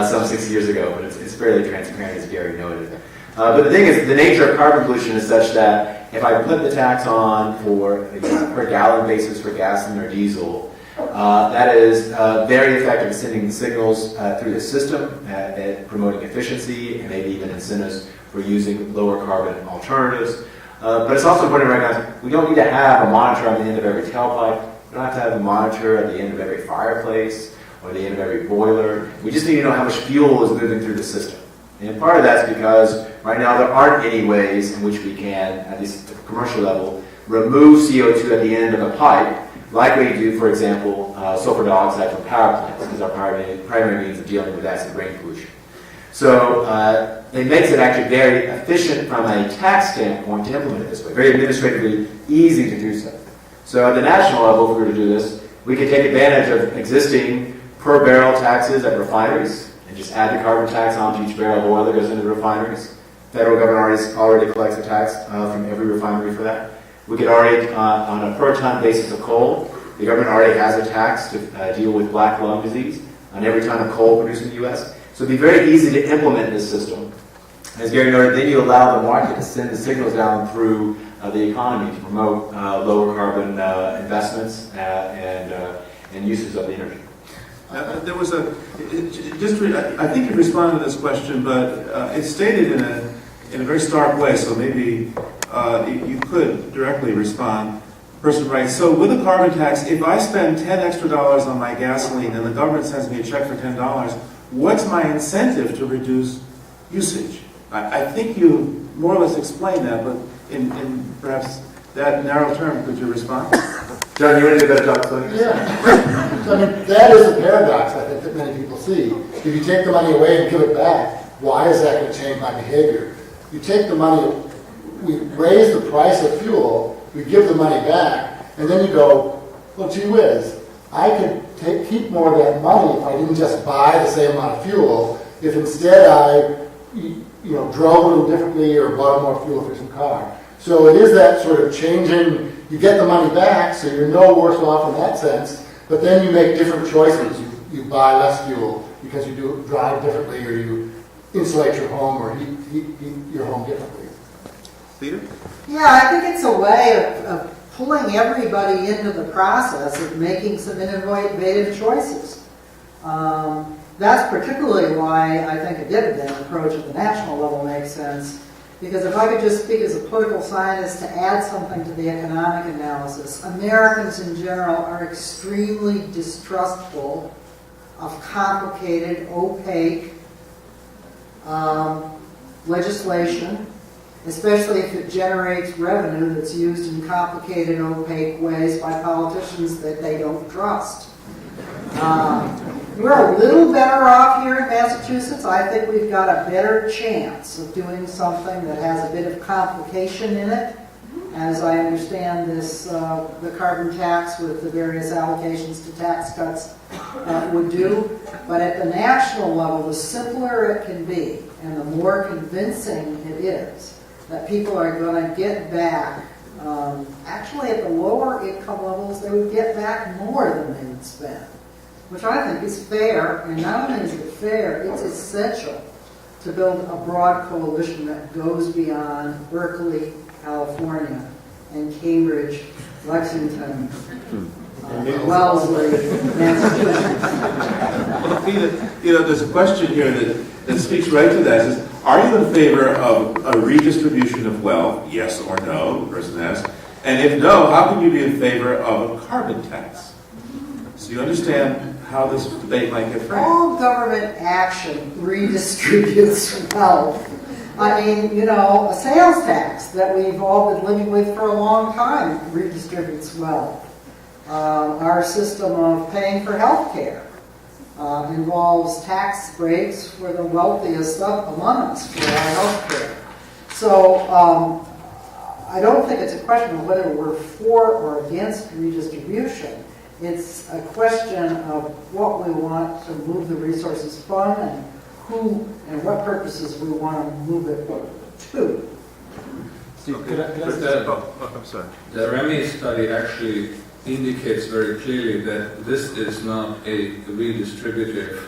some 6 years ago, but it's fairly transparent, as Gary noted. But the thing is, the nature of carbon pollution is such that if I put the tax on for per gallon basis for gasoline or diesel, that is very effective at sending signals through the system, at promoting efficiency, and maybe even incentives for using lower carbon alternatives. But it's also important to recognize we don't need to have a monitor on the end of every tailpipe. We don't have to have a monitor at the end of every fireplace or the end of every boiler. We just need to know how much fuel is moving through the system. And part of that's because right now there aren't any ways in which we can, at least at the commercial level, remove CO2 at the end of a pipe, like we do, for example, sulfur dioxide from power plants, because our primary means of dealing with acid rain pollution. So it makes it actually very efficient from a tax standpoint to implement it this way, very administratively easy to do so. So at the national level, if we were to do this, we could take advantage of existing per barrel taxes at refineries and just add the carbon tax onto each barrel of oil that goes into the refineries. Federal government already collects a tax from every refinery for that. We could already, on a per ton basis of coal, the government already has a tax to deal with black lung disease on every ton of coal produced in the U.S. So it'd be very easy to implement this system. As Gary noted, then you allow the market to send the signals down through the economy to promote lower carbon investments and and uses of the energy. There was I think you responded to this question, but it's stated in a very stark way, so maybe you could directly respond. The person writes, so with a carbon tax, if I spend $10 extra on my gasoline and the government sends me a check for $10, what's my incentive to reduce usage? I think you more or less explained that, but in perhaps that narrow term, could you respond? John, you want to do a better job explaining? Yeah. So, I mean, that is a paradox, I think, that many people see. If you take the money away and give it back, why is that going to change my behavior? You take the money, we raise the price of fuel, we give the money back, and then you go, well, gee whiz, I could keep more of that money if I didn't just buy the same amount of fuel, if instead I drove a little differently or bought a more fuel-efficient car. So it is that sort of changing. You get the money back, so you're no worse off in that sense, but then you make different choices. You buy less fuel because you do drive differently, or you insulate your home or heat your home differently. Theda? Yeah, I think it's a way of pulling everybody into the process of making some innovative choices. That's particularly why I think a dividend approach at the national level makes sense. Because if I could just speak as a political scientist to add something to the economic analysis, Americans in general are extremely distrustful of complicated, opaque legislation, especially if it generates revenue that's used in complicated, opaque ways by politicians that they don't trust. We're a little better off here in Massachusetts. I think we've got a better chance of doing something that has a bit of complication in it, as I understand this, the carbon tax with the various allocations to tax cuts would do. But at the national level, the simpler it can be and the more convincing it is that people are going to get back, actually at the lower income levels, they would get back more than they would spend. Which I think is fair, and not only is it fair, it's essential to build a broad coalition that goes beyond Berkeley, California, and Cambridge, Lexington, Wellesley, Massachusetts. Well, Theda, there's a question here that speaks right to that. It says, are you in favor of a redistribution of wealth? Yes or no, the person asks. And if no, how can you be in favor of a carbon tax? So you understand how this debate might get framed. All government action redistributes wealth. I mean, a sales tax that we've all been living with for a long time redistributes wealth. Our system of paying for health care involves tax breaks for the wealthiest among us for our health care. So I don't think it's a question of whether we're for or against redistribution. It's a question of what we want to move the resources from and who and what purposes we want to move it to. I'm sorry. The Remy study actually indicates very clearly that this is not a redistributive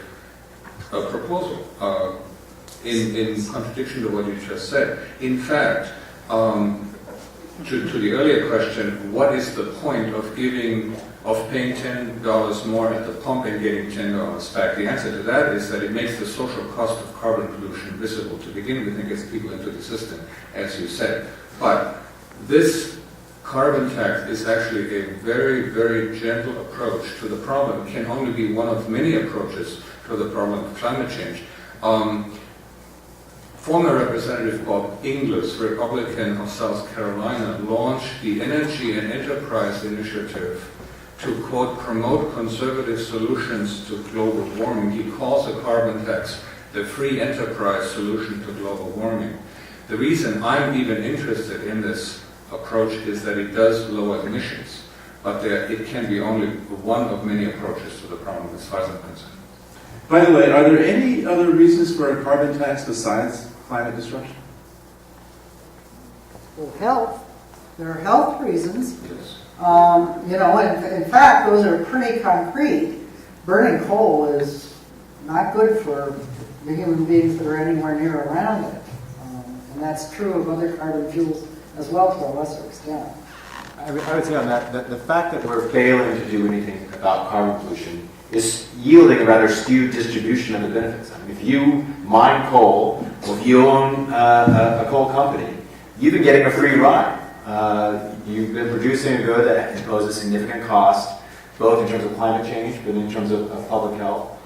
proposal in contradiction to what you just said. In fact, to the earlier question, what is the point of paying $10 more at the pump and getting $10 back? The answer to that is that it makes the social cost of carbon pollution visible to begin with and gets people into the system, as you said. But this carbon tax is actually a very, very gentle approach to the problem. It can only be one of many approaches to the problem of climate change. Former Representative Bob Inglis, Republican of South Carolina, launched the Energy and Enterprise Initiative to, quote, promote conservative solutions to global warming. He calls a carbon tax the free enterprise solution to global warming. The reason I'm even interested in this approach is that it does lower emissions, but it can be only one of many approaches to the problem as far as I'm concerned. By the way, are there any other reasons for a carbon tax besides climate disruption? Well, health. There are health reasons. Yes. In fact, those are pretty concrete. Burning coal is not good for the human beings that are anywhere near around it. And that's true of other carbon fuels as well to a lesser extent. I would say on that the fact that we're failing to do anything about carbon pollution is yielding a rather skewed distribution of the benefits. I mean, if you mine coal, or if you own a coal company, you've been getting a free ride. You've been producing a good that imposes significant cost, both in terms of climate change, but in terms of public health,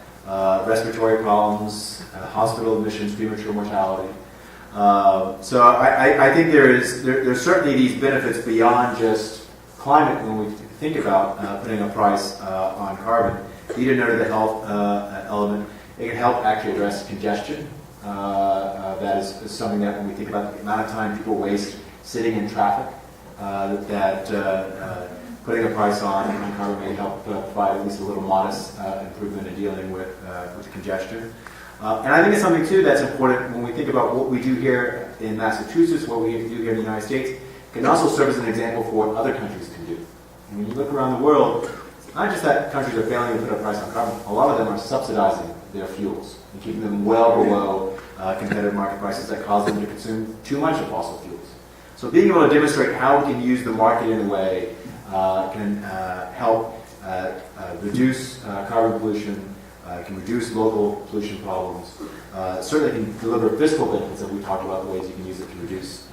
respiratory problems, hospital admissions, premature mortality. So I think there's certainly these benefits beyond just climate when we think about putting a price on carbon. Theda noted the health element. It can help actually address congestion. That is something that when we think about the amount of time people waste sitting in traffic, putting a price on carbon may help provide at least a little modest improvement in dealing with congestion. And I think it's something, too, that's important when we think about what we do here in Massachusetts, what we do here in the United States. It can also serve as an example for what other countries can do. And when you look around the world, it's not just that countries are failing to put a price on carbon. A lot of them are subsidizing their fuels and keeping them well below competitive market prices that cause them to consume too much of fossil fuels. So being able to demonstrate how we can use the market in a way can help reduce carbon pollution, can reduce local pollution problems, certainly can deliver fiscal benefits that we talked about, the ways you can use it to reduce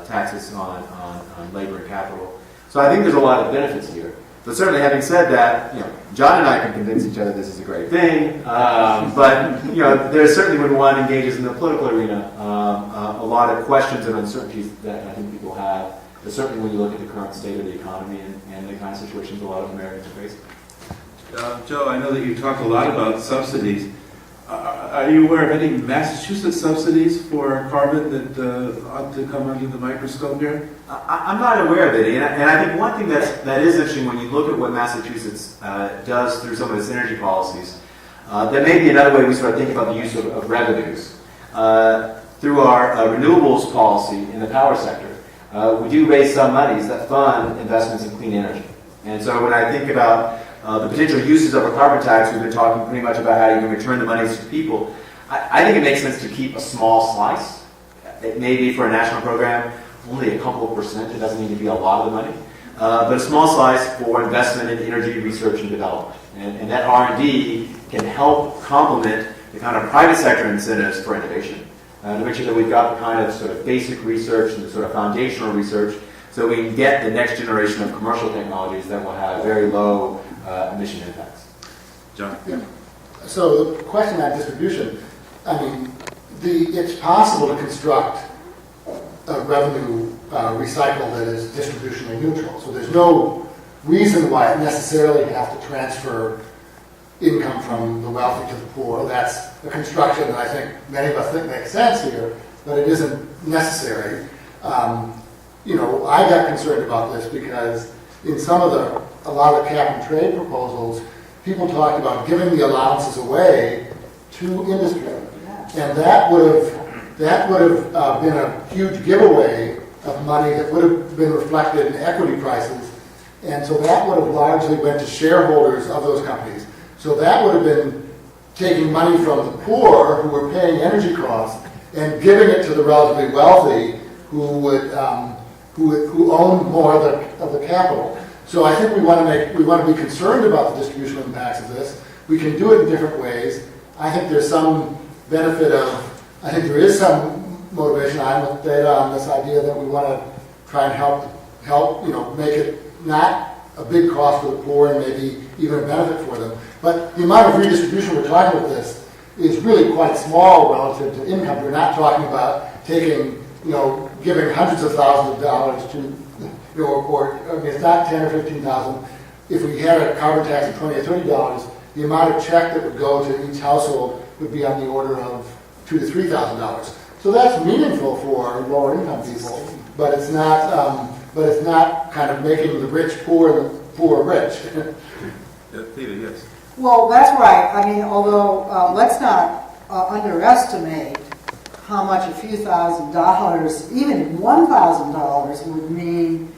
taxes on labor and capital. So I think there's a lot of benefits here. But certainly, having said that, John and I can convince each other this is a great thing. But there's certainly when one engages in the political arena, a lot of questions and uncertainties that I think people have. But certainly, when you look at the current state of the economy and the kind of situations a lot of Americans are facing. Joe, I know that you talked a lot about subsidies. Are you aware of any Massachusetts subsidies for carbon that ought to come under the microscope here? I'm not aware of any, and I think one thing that is interesting when you look at what Massachusetts does through some of its energy policies, that may be another way we sort of think about the use of revenues. Through our renewables policy in the power sector, we do raise some monies that fund investments in clean energy. And so when I think about the potential uses of a carbon tax, we've been talking pretty much about how you can return the monies to people. I think it makes sense to keep a small slice. It may be for a national program, only a couple of percent. It doesn't need to be a lot of the money. But a small slice for investment in energy research and development. And that R&D can help complement the kind of private sector incentives for innovation. To make sure that we've got the kind of sort of basic research and the sort of foundational research so we can get the next generation of commercial technologies that will have very low emission impacts. John? Yeah. So the question on distribution, I mean, it's possible to construct a revenue recycle that is distributionally neutral. So there's no reason why it necessarily have to transfer income from the wealthy to the poor. That's a construction that I think many of us think makes sense here, but it isn't necessary. I got concerned about this because in a lot of cap and trade proposals, people talked about giving the allowances away to industry. And that would have been a huge giveaway of money that would have been reflected in equity prices. And so that would have largely went to shareholders of those companies. So that would have been taking money from the poor who were paying energy costs and giving it to the relatively wealthy who own more of the capital. So I think we want to be concerned about the distributional impacts of this. We can do it in different ways. I think there's some benefit I think there is some motivation. I'm with Theda on this idea that we want to try and help, make it not a big cost for the poor and maybe even a benefit for them. But the amount of redistribution we're talking about this is really quite small relative to income. We're not talking about taking, giving hundreds of thousands of dollars to, it's not 10 or 15,000. If we had a carbon tax of $20 or $30, the amount of check that would go to each household would be on the order of $2,000 to $3,000. So that's meaningful for lower income people, but it's not kind of making the rich poor and the poor rich. Theda, yes. Well, that's right. I mean, although let's not underestimate how much a few $1,000s, even $1,000 would mean,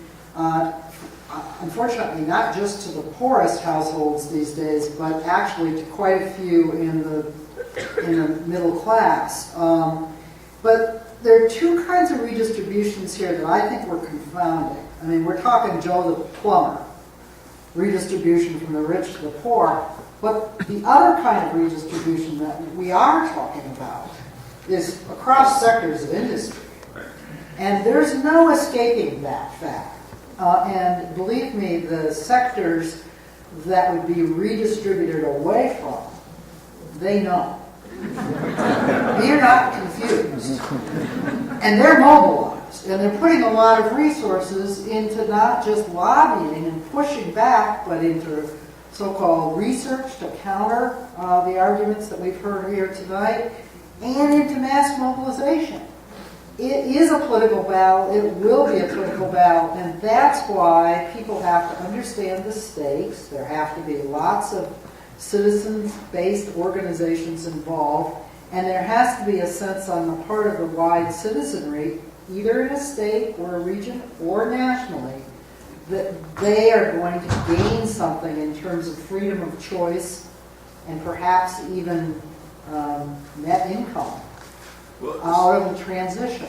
unfortunately, not just to the poorest households these days, but actually to quite a few in the middle class. But there are two kinds of redistributions here that I think we're confounding. I mean, we're talking Joe the plumber, redistribution from the rich to the poor. But the other kind of redistribution that we are talking about is across sectors of industry. And there's no escaping that fact. And believe me, the sectors that would be redistributed away from, they know. You're not confused. And they're mobilized. And they're putting a lot of resources into not just lobbying and pushing back, but into so-called research to counter the arguments that we've heard here tonight, and into mass mobilization. It is a political battle. It will be a political battle. And that's why people have to understand the stakes. There have to be lots of citizens-based organizations involved. And there has to be a sense on the part of the wide citizenry, either in a state or a region or nationally, that they are going to gain something in terms of freedom of choice and perhaps even net income out of the transition.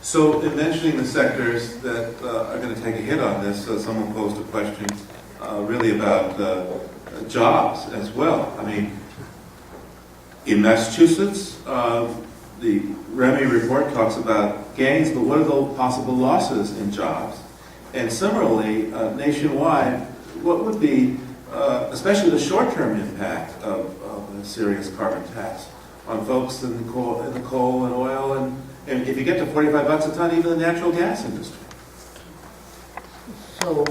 So in mentioning the sectors that are going to take a hit on this, someone posed a question really about jobs as well. I mean, in Massachusetts, the Remy report talks about gains, but what are the possible losses in jobs? And similarly, nationwide, what would be, especially the short-term impact of a serious carbon tax on folks in the coal and oil, and if you get to $45 a ton, even the natural gas industry? So,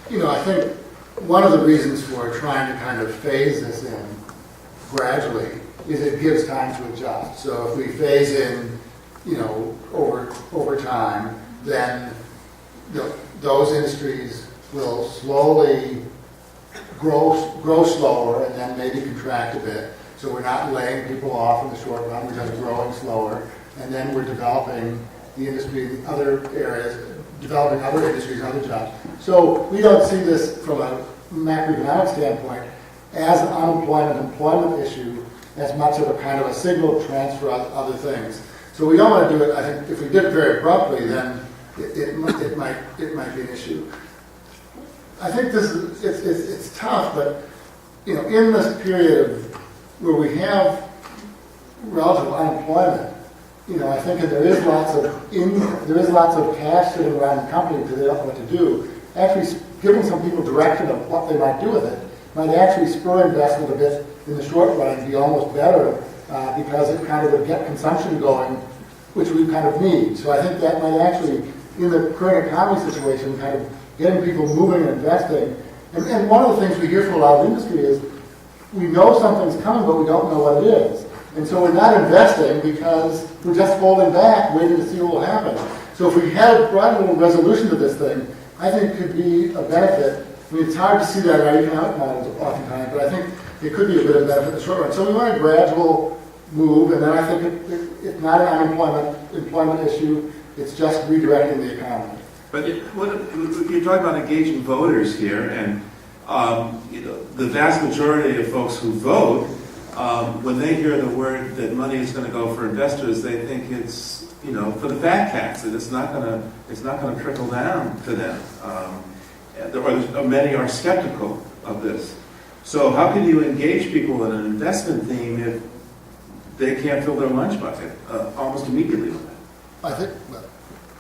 I think one of the reasons for trying to kind of phase this in gradually is it gives time to adjust. So if we phase in, over time, then those industries will slowly grow slower and then maybe contract a bit. So we're not laying people off in the short run, we're just growing slower. And then we're developing the industry in other areas, developing other industries and other jobs. So we don't see this from a macroeconomic standpoint as an employment issue as much of a kind of a signal transfer of other things. So we don't want to do it. I think if we did it very abruptly, then it might be an issue. I think it's tough, but in this period where we have relative unemployment, I think that there is lots of cash sitting around the company because they don't know what to do. Actually, giving some people direction of what they might do with it might actually spur investment a bit in the short run and be almost better because it kind of would get consumption going, which we kind of need. So I think that might actually, in the current economy situation, kind of getting people moving and investing. And one of the things we hear from a lot of industry is we know something's coming, but we don't know what it is. And so we're not investing because we're just holding back, waiting to see what will happen. So if we had brought a little resolution to this thing, I think could be a benefit. I mean, it's hard to see that in our economic models oftentimes, but I think it could be a bit of benefit in the short run. So we want a gradual move, and then I think it's not an employment issue. It's just redirecting the economy. But you're talking about engaging voters here, and the vast majority of folks who vote, when they hear the word that money is going to go for investors, they think it's for the fat cats, that it's not going to trickle down to them. Or many are skeptical of this. So how can you engage people in an investment theme if they can't fill their lunch bucket almost immediately with it? I think.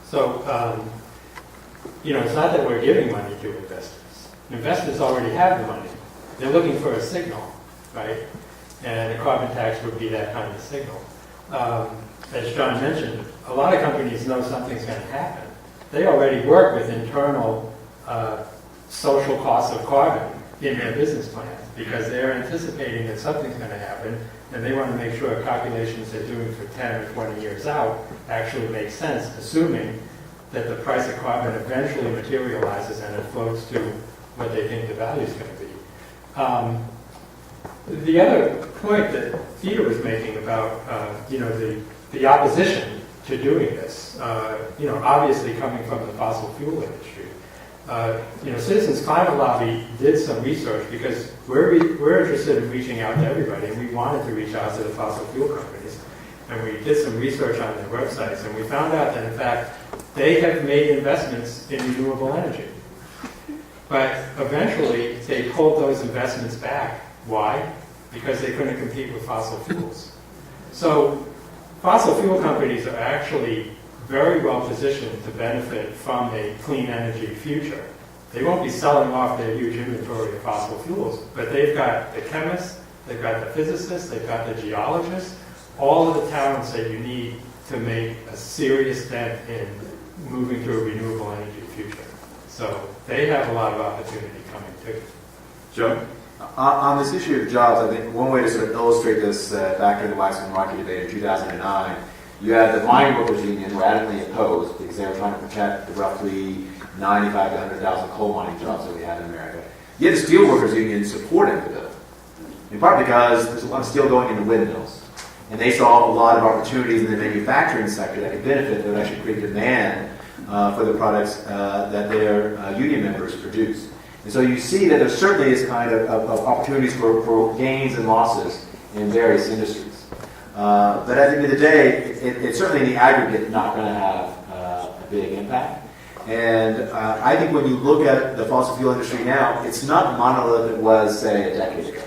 So, it's not that we're giving money to investors. Investors already have the money. They're looking for a signal, right? And a carbon tax would be that kind of signal. As John mentioned, a lot of companies know something's going to happen. They already work with internal social costs of carbon in their business plans because they're anticipating that something's going to happen, and they want to make sure calculations they're doing for 10 or 20 years out actually make sense, assuming that the price of carbon eventually materializes and it floats to what they think the value is going to be. The other point that Theda was making about the opposition to doing this, obviously coming from the fossil fuel industry. Citizens Climate Lobby did some research because we're interested in reaching out to everybody, and we wanted to reach out to the fossil fuel companies. And we did some research on their websites, and we found out that in fact they have made investments in renewable energy. But eventually, they pulled those investments back. Why? Because they couldn't compete with fossil fuels. So fossil fuel companies are actually very well positioned to benefit from a clean energy future. They won't be selling off their huge inventory of fossil fuels, but they've got the chemists, they've got the physicists, they've got the geologists, all of the talents that you need to make a serious dent in moving to a renewable energy future. So they have a lot of opportunity coming too. Joe? On this issue of jobs, I think one way to sort of illustrate this back during the Waxman market debate in 2009, you had the mine workers union radically opposed because they were trying to protect the roughly 95 to 100,000 coal mining jobs that we had in America. Yet the steel workers union supported the bill, in part because there's a lot of steel going into windmills. And they saw a lot of opportunities in the manufacturing sector that could benefit, that would actually create demand for the products that their union members produce. And so you see that there certainly is kind of opportunities for gains and losses in various industries. But at the end of the day, it's certainly in the aggregate not going to have a big impact. And I think when you look at the fossil fuel industry now, it's not the monolith it was, say, a decade ago.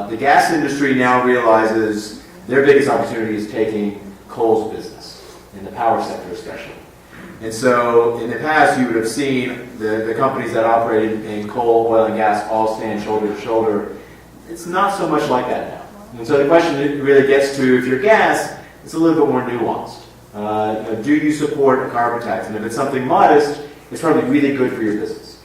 The gas industry now realizes their biggest opportunity is taking coal's business, in the power sector especially. And so in the past, you would have seen the companies that operated in coal, oil, and gas all stand shoulder to shoulder. It's not so much like that now. And so the question really gets to, if you're gas, it's a little bit more nuanced. Do you support a carbon tax? And if it's something modest, it's probably really good for your business.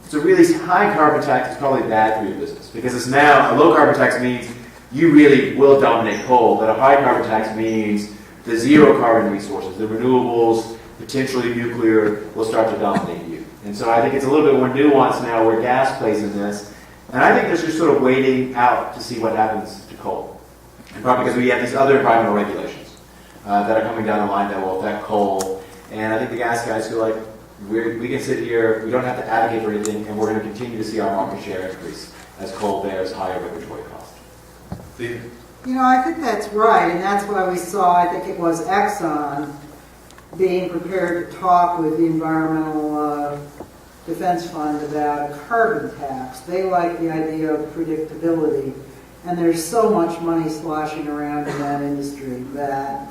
If it's a really high carbon tax, it's probably bad for your business. Because it's now, a low carbon tax means you really will dominate coal, but a high carbon tax means the zero carbon resources, the renewables, potentially nuclear, will start to dominate you. And so I think it's a little bit more nuanced now where gas plays in this. And I think there's just sort of waiting out to see what happens to coal. And probably because we have these other environmental regulations that are coming down the line that will affect coal. And I think the gas guys feel like we can sit here, we don't have to advocate for anything, and we're going to continue to see our market share increase as coal bears higher regulatory cost. Theda? You know, I think that's right, and that's why we saw, I think it was Exxon, being prepared to talk with the Environmental Defense Fund about a carbon tax. They like the idea of predictability, and there's so much money sloshing around in that industry that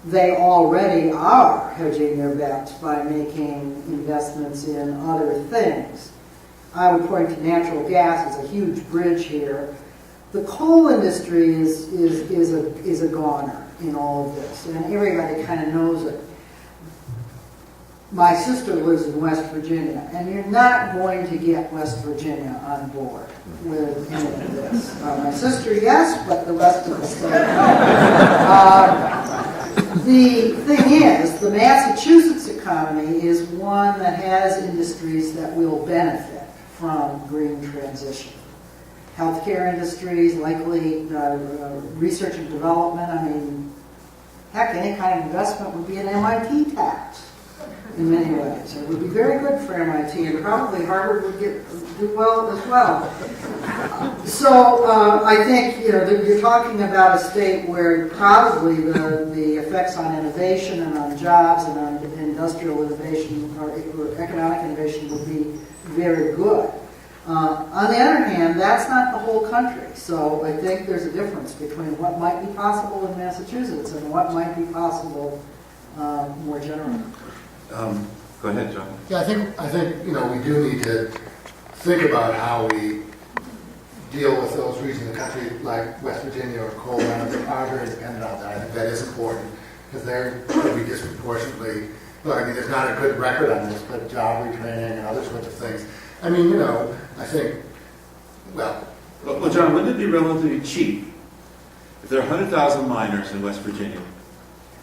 they already are hedging their bets by making investments in other things. I would point to natural gas as a huge bridge here. The coal industry is a goner in all of this, and everybody kind of knows it. My sister lives in West Virginia, and you're not going to get West Virginia on board with any of this. My sister, yes, but the rest of the state, no. The thing is, the Massachusetts economy is one that has industries that will benefit from green transition. Healthcare industries, likely research and development. I mean, heck, any kind of investment would be an MIT tax in many ways. It would be very good for MIT, and probably Harvard would do well as well. So I think you're talking about a state where probably the effects on innovation and on jobs and on industrial innovation or economic innovation would be very good. On the other hand, that's not the whole country. So I think there's a difference between what might be possible in Massachusetts and what might be possible more generally. Go ahead, John. Yeah, I think we do need to think about how we deal with those regions of the country like West Virginia or coal that are very dependent on that. I think that is important because they're going to be disproportionately. Well, I mean, there's not a good record on this, but job retraining and other sorts of things. I mean, I think, well, John, wouldn't it be relatively cheap if there are 100,000 miners in West Virginia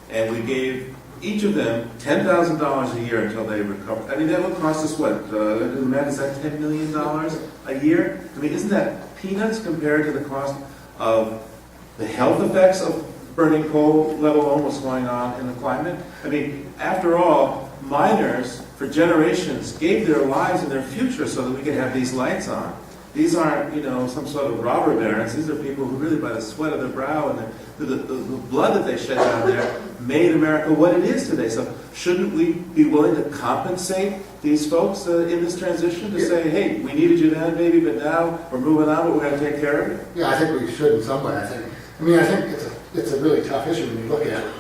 and we gave each of them $10,000 a year until they recover? I mean, that would cost us what? Is that $10 million a year? I mean, isn't that peanuts compared to the cost of the health effects of burning coal, let alone what's going on in the climate? I mean, after all, miners for generations gave their lives and their future so that we could have these lights on. These aren't, some sort of robber barons. These are people who really, by the sweat of their brow and the blood that they shed down there, made America what it is today. So shouldn't we be willing to compensate these folks in this transition to say, hey, we needed you then, maybe, but now we're moving on, but we're going to take care of you? Yeah, I think we should in some way. I think it's a really tough issue when you look at it.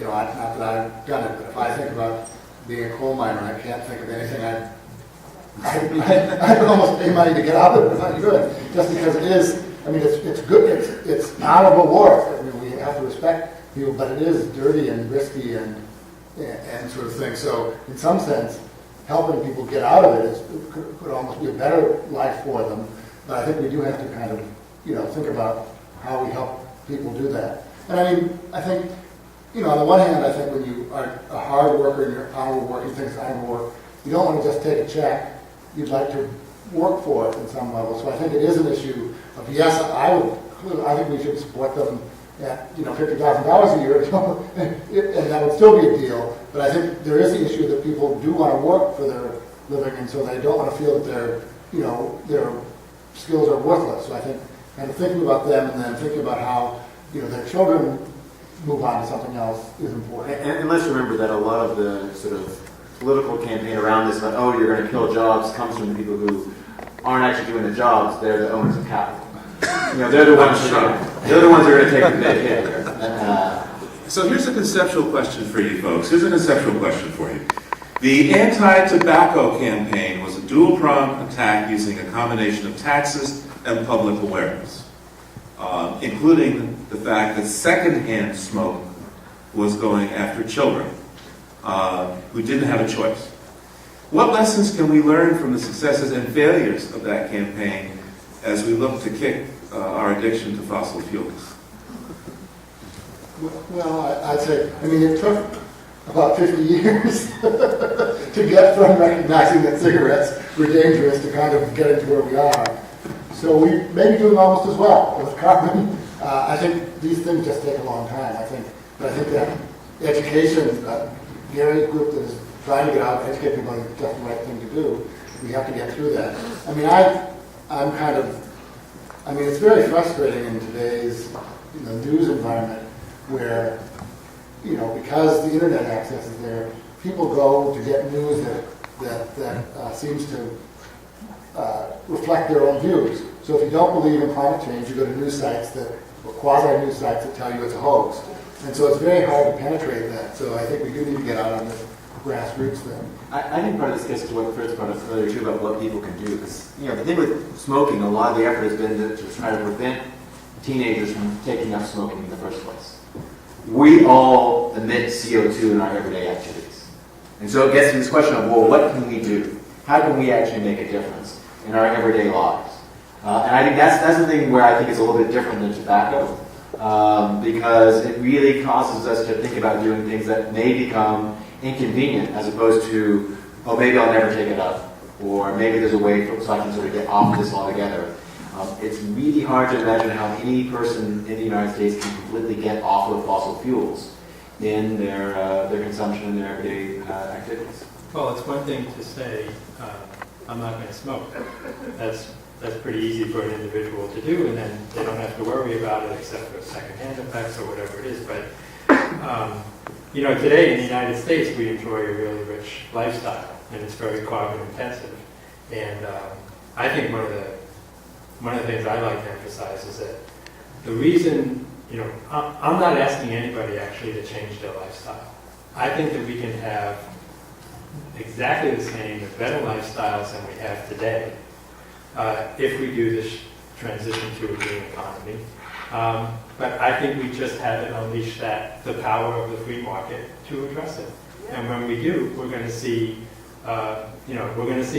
Not that I've done it, but if I think about being a coal miner, I can't think of anything I would almost pay money to get out of it if I could, just because it is. It's good. It's honorable work. We have to respect people, but it is dirty and risky and sort of thing. So, in some sense, helping people get out of it could almost be a better life for them. But I think we do have to kind of, think about how we help people do that. And I think, on the one hand, I think when you are a hard worker and you're honorable work, you think it's honorable work, you don't want to just take a check. You'd like to work for it in some level. So I think it is an issue of, yes, I think we should support them at $50,000 a year, and that would still be a deal. But I think there is the issue that people do want to work for their living, and so they don't want to feel that their skills are worthless. So I think kind of thinking about them and then thinking about how their children move on to something else is important. And let's remember that a lot of the sort of political campaign around this, about, oh, you're going to kill jobs, comes from the people who aren't actually doing the jobs. They're the owners of capital. They're the ones who are going to take the big hit here. So here's a conceptual question for you folks. Here's a conceptual question for you. The anti-tobacco campaign was a dual-pronged attack using a combination of taxes and public awareness, including the fact that secondhand smoke was going after children who didn't have a choice. What lessons can we learn from the successes and failures of that campaign as we look to kick our addiction to fossil fuels? Well, I'd say, it took about 50 years to get from recognizing that cigarettes were dangerous to kind of get into where we are. So we may be doing almost as well with carbon. I think these things just take a long time. But I think that education, Gary's group that is trying to get out and educate people is just the right thing to do. We have to get through that. It's very frustrating in today's news environment where, because the internet access is there, people go to get news that seems to reflect their own views. So if you don't believe in climate change, you go to news sites quasi-news sites that tell you it's a hoax. And so it's very hard to penetrate that. So I think we do need to get out on this grassroots thing. I think part of this gets to what Fritz brought up earlier too about what people can do. Because the thing with smoking, a lot of the effort has been to try to prevent teenagers from taking up smoking in the first place. We all emit CO2 in our everyday activities. And so it gets to this question of, well, what can we do? How can we actually make a difference in our everyday lives? And I think that's the thing where I think it's a little bit different than tobacco. Because it really causes us to think about doing things that may become inconvenient as opposed to, oh, maybe I'll never take it up, or maybe there's a way so I can sort of get off this altogether. It's really hard to imagine how any person in the United States can completely get off of fossil fuels in their consumption and their everyday activities. Well, it's one thing to say, I'm not going to smoke. That's pretty easy for an individual to do, and then they don't have to worry about it except for secondhand effects or whatever it is. But today in the United States, we enjoy a really rich lifestyle, and it's very carbon intensive. And I think one of the things I like to emphasize is that the reason, I'm not asking anybody actually to change their lifestyle. I think that we can have exactly the same, or better lifestyles than we have today if we do this transition to a green economy. But I think we just haven't unleashed the power of the free market to address it. And when we do, we're going to see,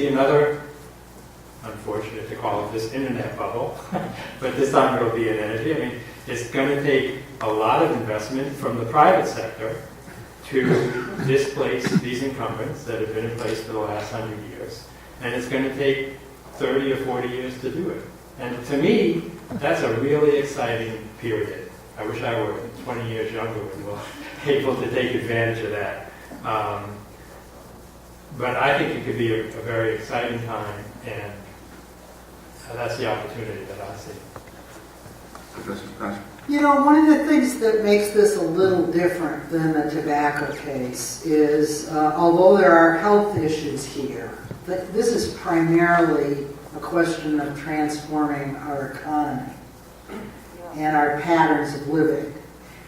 another, unfortunate to call it this internet bubble, but this time it'll be in energy. It's going to take a lot of investment from the private sector to displace these incumbents that have been in place for the last 100 years. And it's going to take 30 or 40 years to do it. And to me, that's a really exciting period. I wish I were 20 years younger and more able to take advantage of that. But I think it could be a very exciting time. And That's the opportunity that I see. Professor Scott? You know, one of the things that makes this a little different than the tobacco case is, although there are health issues here, that this is primarily a question of transforming our economy and our patterns of living.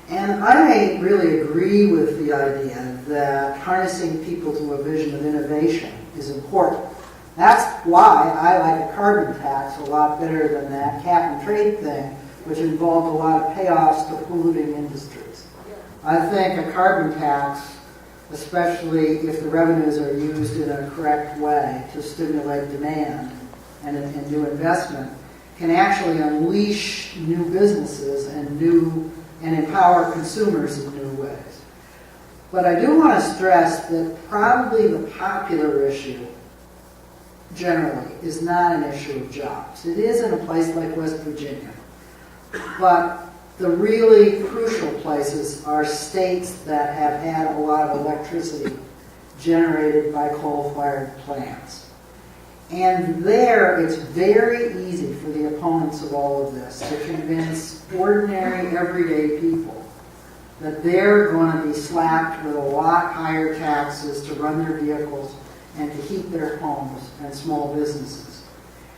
And I really agree with the idea that harnessing people to a vision of innovation is important. That's why I like a carbon tax a lot better than that cap and trade thing, which involved a lot of payoffs to polluting industries. I think a carbon tax, especially if the revenues are used in a correct way to stimulate demand and new investment, can actually unleash new businesses and empower consumers in new ways. But I do want to stress that probably the popular issue generally is not an issue of jobs. It is in a place like West Virginia. But the really crucial places are states that have had a lot of electricity generated by coal-fired plants. And there, it's very easy for the opponents of all of this to convince ordinary, everyday people that they're going to be slapped with a lot higher taxes to run their vehicles and to heat their homes and small businesses.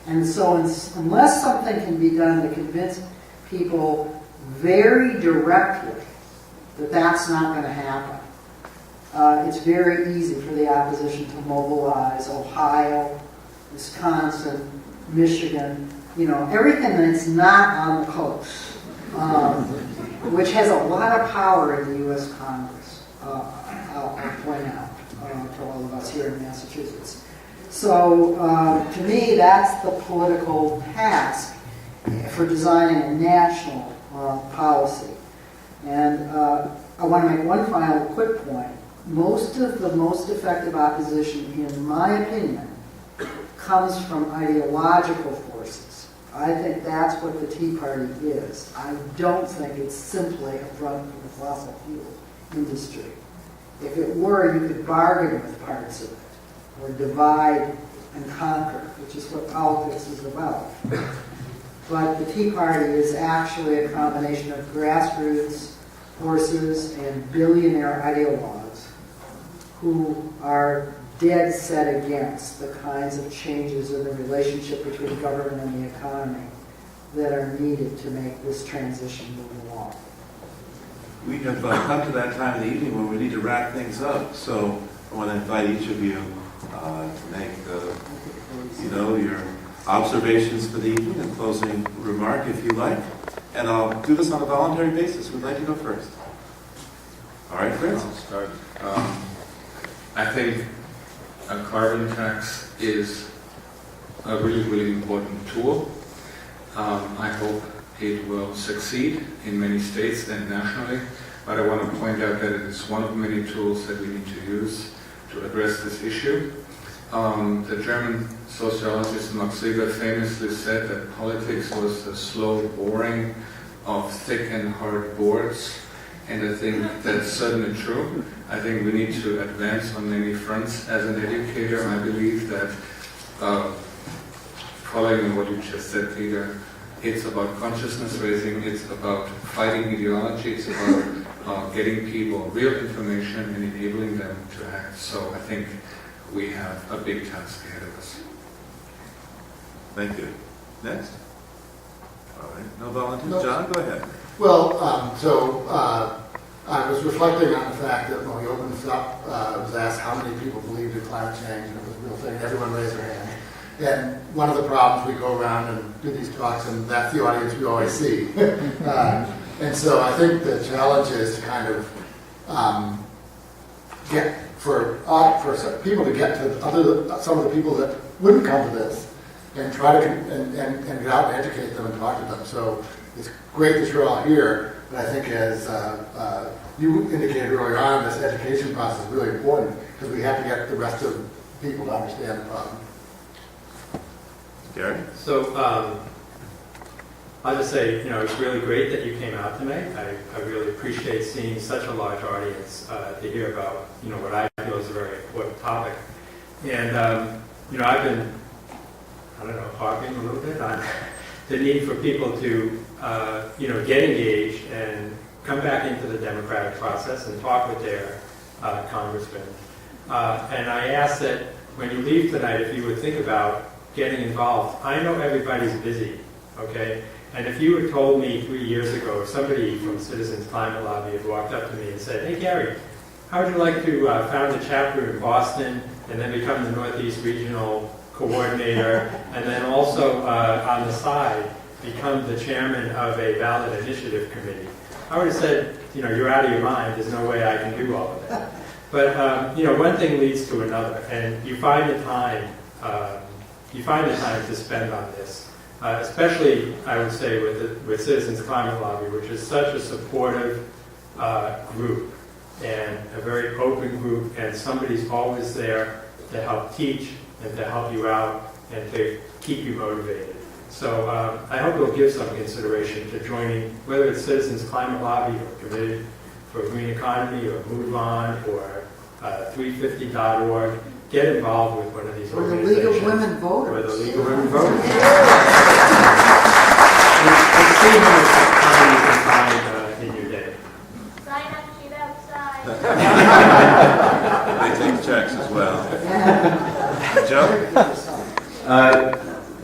And so unless something can be done to convince people very directly that that's not going to happen, it's very easy for the opposition to mobilize Ohio, Wisconsin, Michigan, everything that's not on the coast, which has a lot of power in the U.S. Congress, I'll point out to all of us here in Massachusetts. So to me, that's the political task for designing a national policy. And I want to make one final quick point. Most of the most effective opposition, in my opinion, comes from ideological forces. I think that's what the Tea Party is. I don't think it's simply a front for the fossil fuel industry. If it were, you could bargain with parts of it, or divide and conquer, which is what politics is about. But the Tea Party is actually a combination of grassroots forces and billionaire ideologues who are dead set against the kinds of changes in the relationship between government and the economy that are needed to make this transition move along. We have come to that time of the evening when we need to wrap things up. So I want to invite each of you to make, your observations for the evening and closing remark, if you like. And I'll do this on a voluntary basis. Who'd like to go first? All right, Fritz. I'll start. I think a carbon tax is a really, really important tool. I hope it will succeed in many states and nationally, but I want to point out that it is one of many tools that we need to use to address this issue. The German sociologist Max Weber famously said that politics was the slow boring of thick and hard boards, and I think that's certainly true. I think we need to advance on many fronts. As an educator, I believe that, following what you just said, Theda, it's about consciousness raising, it's about fighting ideology, it's about getting people real information and enabling them to act. So I think we have a big task ahead of us. Thank you. Next. All right. No volunteers. No. John, go ahead. Well, I was reflecting on the fact that when we opened this up, I was asked how many people believed in climate change, and it was a real thing. Everyone raised their hand. And one of the problems, we go around and do these talks, and that's the audience we always see. And so I think the challenge is to kind of get for people to get to some of the people that wouldn't come to this, and try to and get out and educate them and talk to them. So it's great that you're all here, but I think as you indicated earlier on, this education process is really important because we have to get the rest of people to understand the problem. Gary? So I'll just say, it's really great that you came out tonight. I really appreciate seeing such a large audience to hear about, what I feel is a very important topic. And, I've been I don't know, harping a little bit on the need for people to, get engaged and come back into the democratic process and talk with their congressmen. And I asked that when you leave tonight, if you would think about getting involved. I know everybody's busy, okay? And if you had told me 3 years ago, if somebody from Citizens Climate Lobby had walked up to me and said, "Hey, Gary, how would you like to found a chapter in Boston and then become the Northeast Regional Coordinator, and then also on the side become the chairman of a ballot initiative committee?" I would have said, you're out of your mind. There's no way I can do all of that. But one thing leads to another, and you find the time. To spend on this, especially I would say with Citizens Climate Lobby, which is such a supportive group and a very open group, and somebody's always there to help teach and to help you out and to keep you motivated. So I hope you'll give some consideration to joining, whether it's Citizens Climate Lobby or Committee for a Green Economy or Move On or 350.org. Get involved with one of these Or the organizations. League of Women Voters. Or the League of Women Voters. And see how much time you can find in your day. Sign up sheet outside. They take checks as well. Yeah. Joe?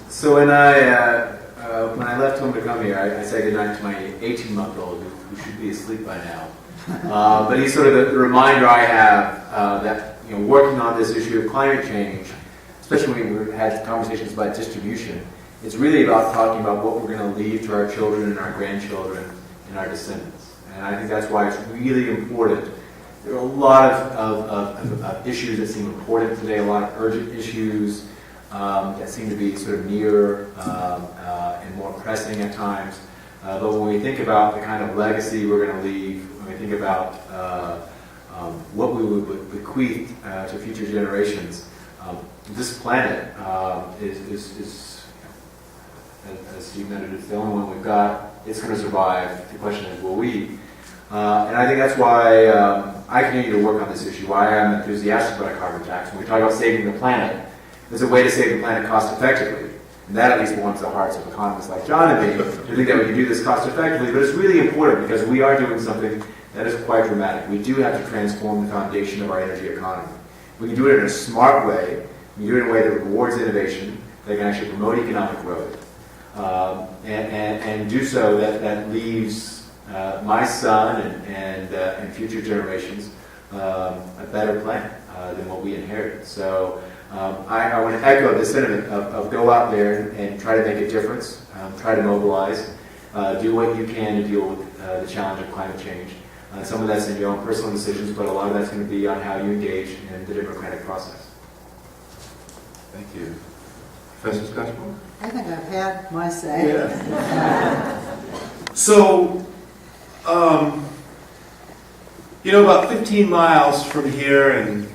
So when I left home to come here, I said goodnight to my 18-month-old, who should be asleep by now. But he's sort of the reminder I have that working on this issue of climate change, especially when we've had conversations about distribution, it's really about talking about what we're going to leave to our children and our grandchildren and our descendants. And I think that's why it's really important. There are a lot of issues that seem important today, a lot of urgent issues that seem to be sort of near and more pressing at times. But when we think about the kind of legacy we're going to leave, when we think about what we would bequeath to future generations, this planet is, as Steve noted, it's the only one we've got. It's going to survive. The question is, will we? And I think that's why I continue to work on this issue, why I'm enthusiastic about a carbon tax. When we talk about saving the planet, there's a way to save the planet cost effectively. And that at least warms the hearts of economists like John and me to think that we can do this cost effectively. But it's really important because we are doing something that is quite dramatic. We do have to transform the foundation of our energy economy. We can do it in a smart way. We can do it in a way that rewards innovation, that can actually promote economic growth, and do so that leaves my son and future generations a better planet than what we inherited. So I want to echo the sentiment of go out there and try to make a difference, try to mobilize, do what you can to deal with the challenge of climate change. Some of that's in your own personal decisions, but a lot of that's going to be on how you engage in the democratic process. Thank you. Professor Skocpol? I think I've had my say. Yeah. So, about 15 miles from here and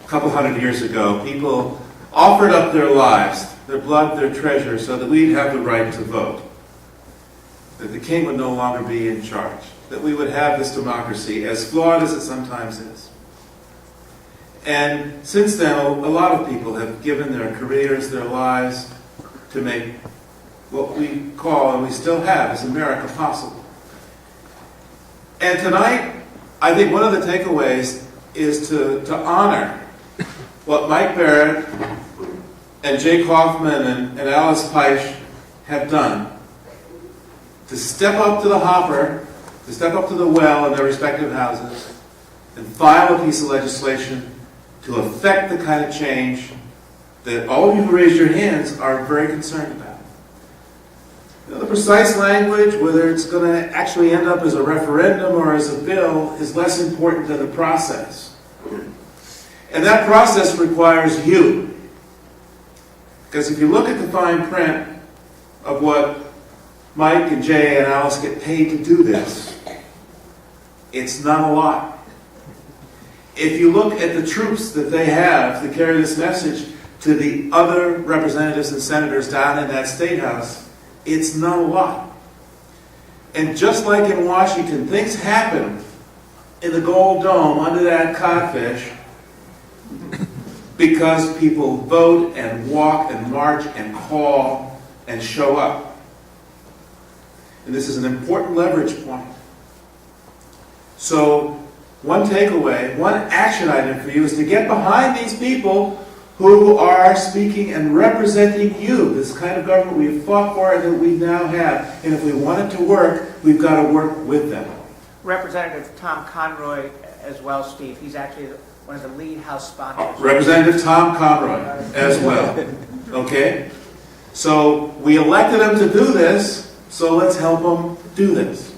a couple hundred years ago, people offered up their lives, their blood, their treasure, so that we'd have the right to vote. That the king would no longer be in charge. That we would have this democracy, as flawed as it sometimes is. And since then, a lot of people have given their careers, their lives, to make what we call, and we still have, as America possible. And tonight, I think one of the takeaways is to honor what Mike Barrett and Jake Hoffman and Alice Peich have done to step up to the hopper, to step up to the well in their respective houses and file a piece of legislation to affect the kind of change that all of you who raised your hands are very concerned about. The precise language, whether it's going to actually end up as a referendum or as a bill, is less important than the process. And that process requires you. Because if you look at the fine print of what Mike and Jay and Alice get paid to do this, it's not a lot. If you look at the troops that they have to carry this message to the other representatives and senators down in that state house, it's not a lot. And just like in Washington, things happen in the Gold Dome under that codfish because people vote and walk and march and call and show up. And this is an important leverage point. So, one takeaway, one action item for you is to get behind these people who are speaking and representing you, this kind of government we've fought for and that we now have. And if we want it to work, we've got to work with them. Representative Tom Conroy as well, Steve. He's actually one of the lead House sponsors. Representative Tom Conroy as well. Okay? So we elected him to do this, so let's help him do this.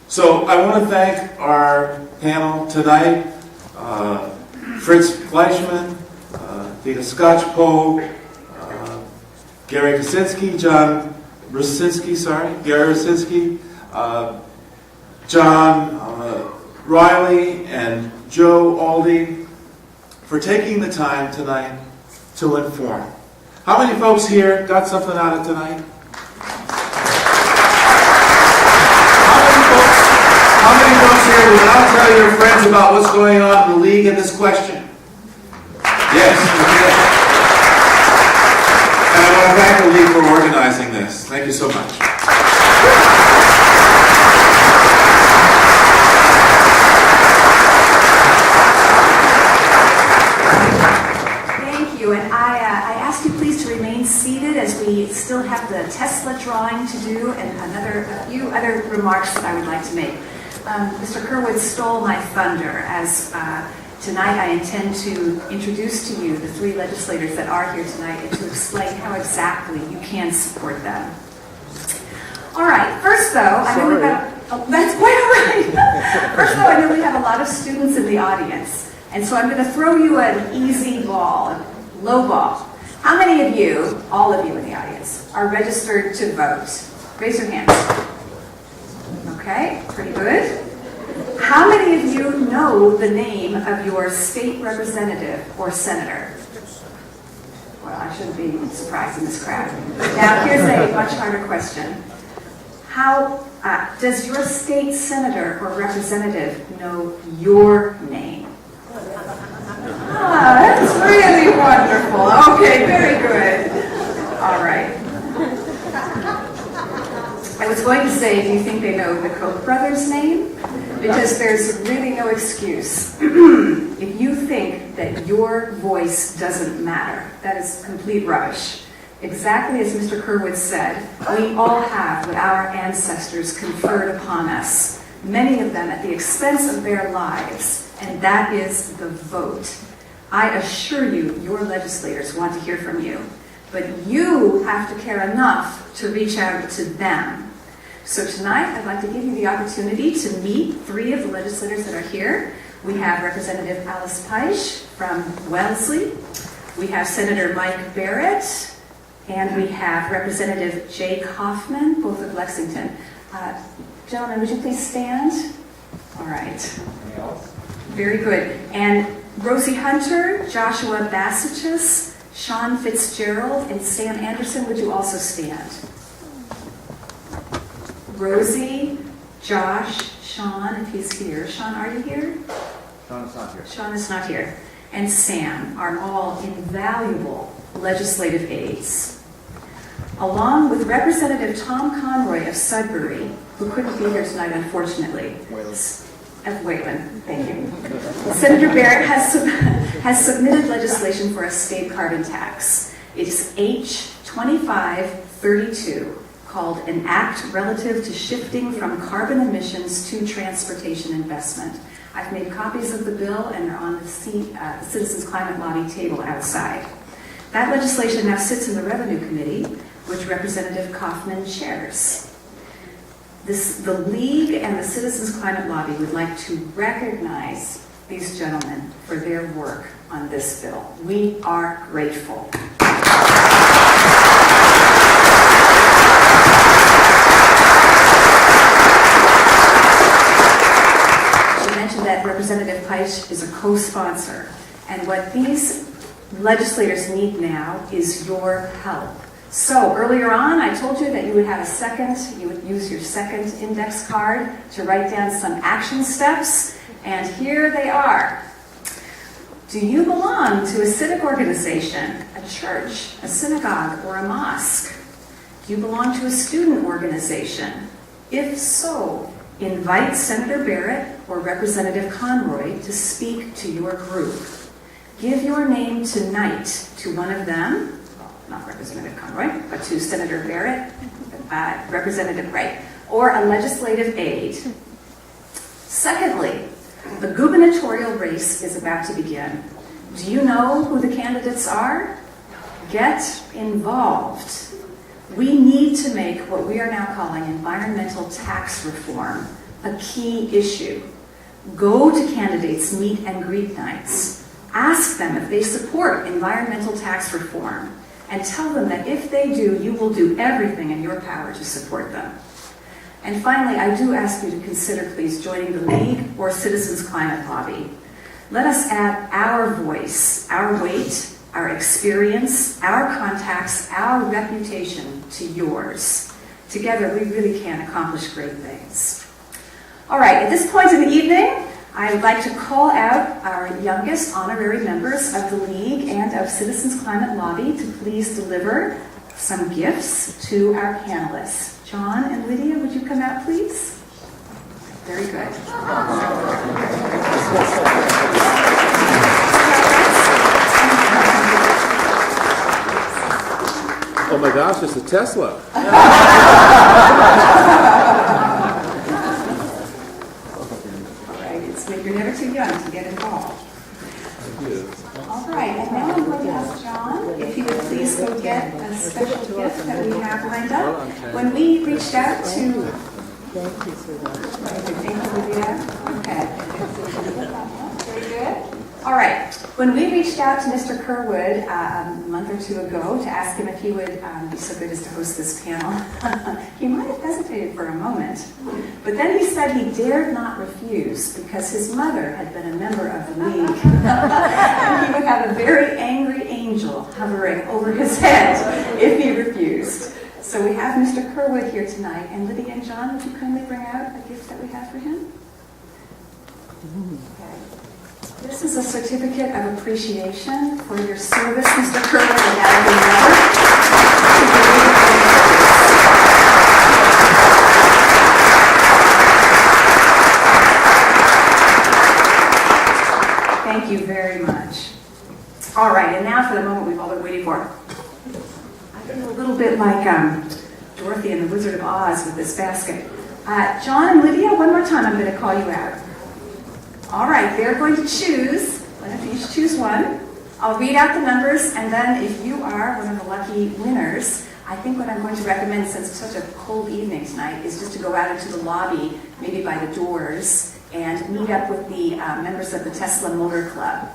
So I want to thank our panel tonight, Fritz Fleischmann, Theda Skocpol, Gary Rucinski, Gary Rucinski, John Reilly, and Joe Aldy for taking the time tonight to inform. How many folks here got something out of tonight? How many folks here will now tell your friends about what's going on in the league in this question? Yes. Okay. And I want to thank the league for organizing this. Thank you so much. Thank you, and I ask you please to remain seated as we still have the Tesla drawing to do and a few other remarks that I would like to make. Mr. Curwood stole my thunder as tonight I intend to introduce to you the three legislators that are here tonight and to explain how exactly you can support them. All right, first though, I know we've got, that's quite all right. First though, I know we have a lot of students in the audience, and so I'm going to throw you an easy ball, a low ball. How many of you, all of you in the audience, are registered to vote? Raise your hands. Okay, pretty good. How many of you know the name of your state representative or senator? Well, I shouldn't be surprised in this crowd. Now, here's a much harder question. How does your state senator or representative know your name? Ah, that's really wonderful. Okay, very good. All right. I was going to say, do you think they know the Koch brothers' name? Because there's really no excuse. If you think that your voice doesn't matter, that is complete rubbish. Exactly as Mr. Curwood said, we all have what our ancestors conferred upon us, many of them at the expense of their lives, and that is the vote. I assure you, your legislators want to hear from you, but you have to care enough to reach out to them. So tonight, I'd like to give you the opportunity to meet three of the legislators that are here. We have Representative Alice Peisch from Wellesley. We have Senator Mike Barrett. And we have Representative Jake Hoffman, both of Lexington. Gentlemen, would you please stand? All right. Very good. And Rosie Hunter, Joshua Bassicus, Sean Fitzgerald, and Sam Anderson, would you also stand? Rosie, Josh, Sean, if he's here. Sean, are you here? Sean is not here. Sean is not here. And Sam are all invaluable legislative aides. Along with Representative Tom Conroy of Sudbury, who couldn't be here tonight, unfortunately. Of Wayland, thank you. Senator Barrett has submitted legislation for a state carbon tax. It's H2532, called An Act Relative to Shifting from Carbon Emissions to Transportation Investment. I've made copies of the bill and they're on the Citizens Climate Lobby table outside. That legislation now sits in the Revenue Committee, which Representative Kaufman chairs. The League and the Citizens Climate Lobby would like to recognize these gentlemen for their work on this bill. We are grateful. I mentioned that Representative Peisch is a co-sponsor, and what these legislators need now is your help. So earlier on, I told you that you would have you would use your second index card to write down some action steps, and here they are. Do you belong to a civic organization, a church, a synagogue, or a mosque? Do you belong to a student organization? If so, invite Senator Barrett or Representative Conroy to speak to your group. Give your name tonight to one of them, not Representative Conroy, but to Senator Barrett, Representative Wright, or a legislative aide. Secondly, the gubernatorial race is about to begin. Do you know who the candidates are? Get involved. We need to make what we are now calling environmental tax reform a key issue. Go to candidates' meet and greet nights. Ask them if they support environmental tax reform, and tell them that if they do, you will do everything in your power to support them. And finally, I do ask you to consider, please, joining the League or Citizens Climate Lobby. Let us add our voice, our weight, our experience, our contacts, our reputation to yours. Together, we really can accomplish great things. All right, at this point in the evening, I would like to call out our youngest honorary members of the League and of Citizens Climate Lobby to please deliver some gifts to our panelists. John and Lydia, would you come out, please? Very good. Oh my gosh, it's a Tesla. You're never too young to get involved. All right, and now I'm going to ask John if he would please go get a special gift that we have lined up. When we reached out to... Thank you, Lydia. Okay. Very good. All right. When we reached out to Mr. Curwood a month or two ago to ask him if he would be so good as to host this panel, he might have hesitated for a moment. But then he said he dared not refuse because his mother had been a member of the League. And he would have a very angry angel hovering over his head if he refused. So we have Mr. Curwood here tonight. And Lydia and John, would you kindly bring out a gift that we have for him? Okay. This is a certificate of appreciation for your service, Mr. Curwood, and Aldy. Thank you very much. All right, and now for the moment we've all been waiting for. I feel a little bit like Dorothy and the Wizard of Oz with this basket. John and Lydia, one more time I'm going to call you out. All right, they're going to choose. Let them each choose one. I'll read out the numbers, and then if you are one of the lucky winners, I think what I'm going to recommend, since it's such a cold evening tonight, is just to go out into the lobby, maybe by the doors, and meet up with the members of the Tesla Motor Club.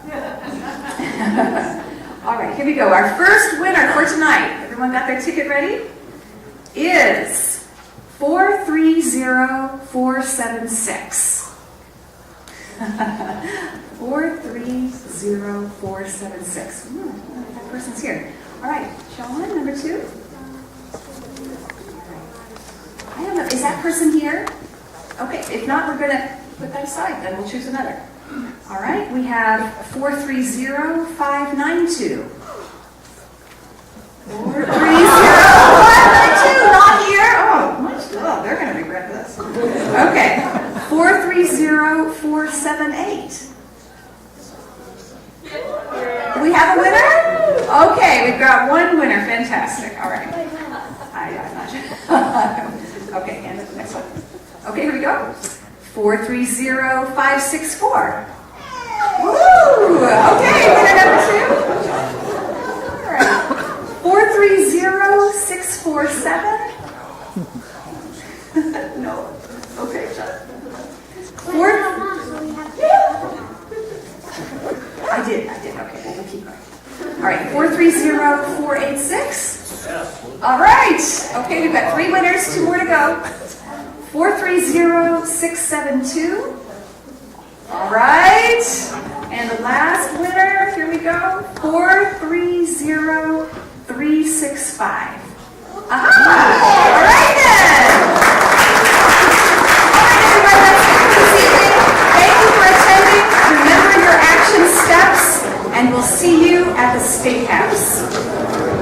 All right, here we go. Our first winner for tonight, everyone got their ticket ready? Is 430476. 430476. That person's here. All right, Sean, number 2. I don't know. Is that person here? Okay, if not, we're going to put that aside, then we'll choose another. All right, we have 430592. 430592, not here. Oh, they're going to regret this. Okay, 430478. Do we have a winner? Okay, we've got one winner. Fantastic. All right. I'm not sure. Okay, and the next one. Okay, here we go. 430564. Woo! Okay, winner number 2. All right. 430647. No. Okay, John. I did. Okay, we'll keep going. All right, 430486. All right. Okay, we've got 3 winners, 2 more to go. 430672. All right. And the last winner, here we go, 430365. Aha! All right then. All right, everybody, that's it for this evening. Thank you for attending. Remember your action steps. at the Steakhouse.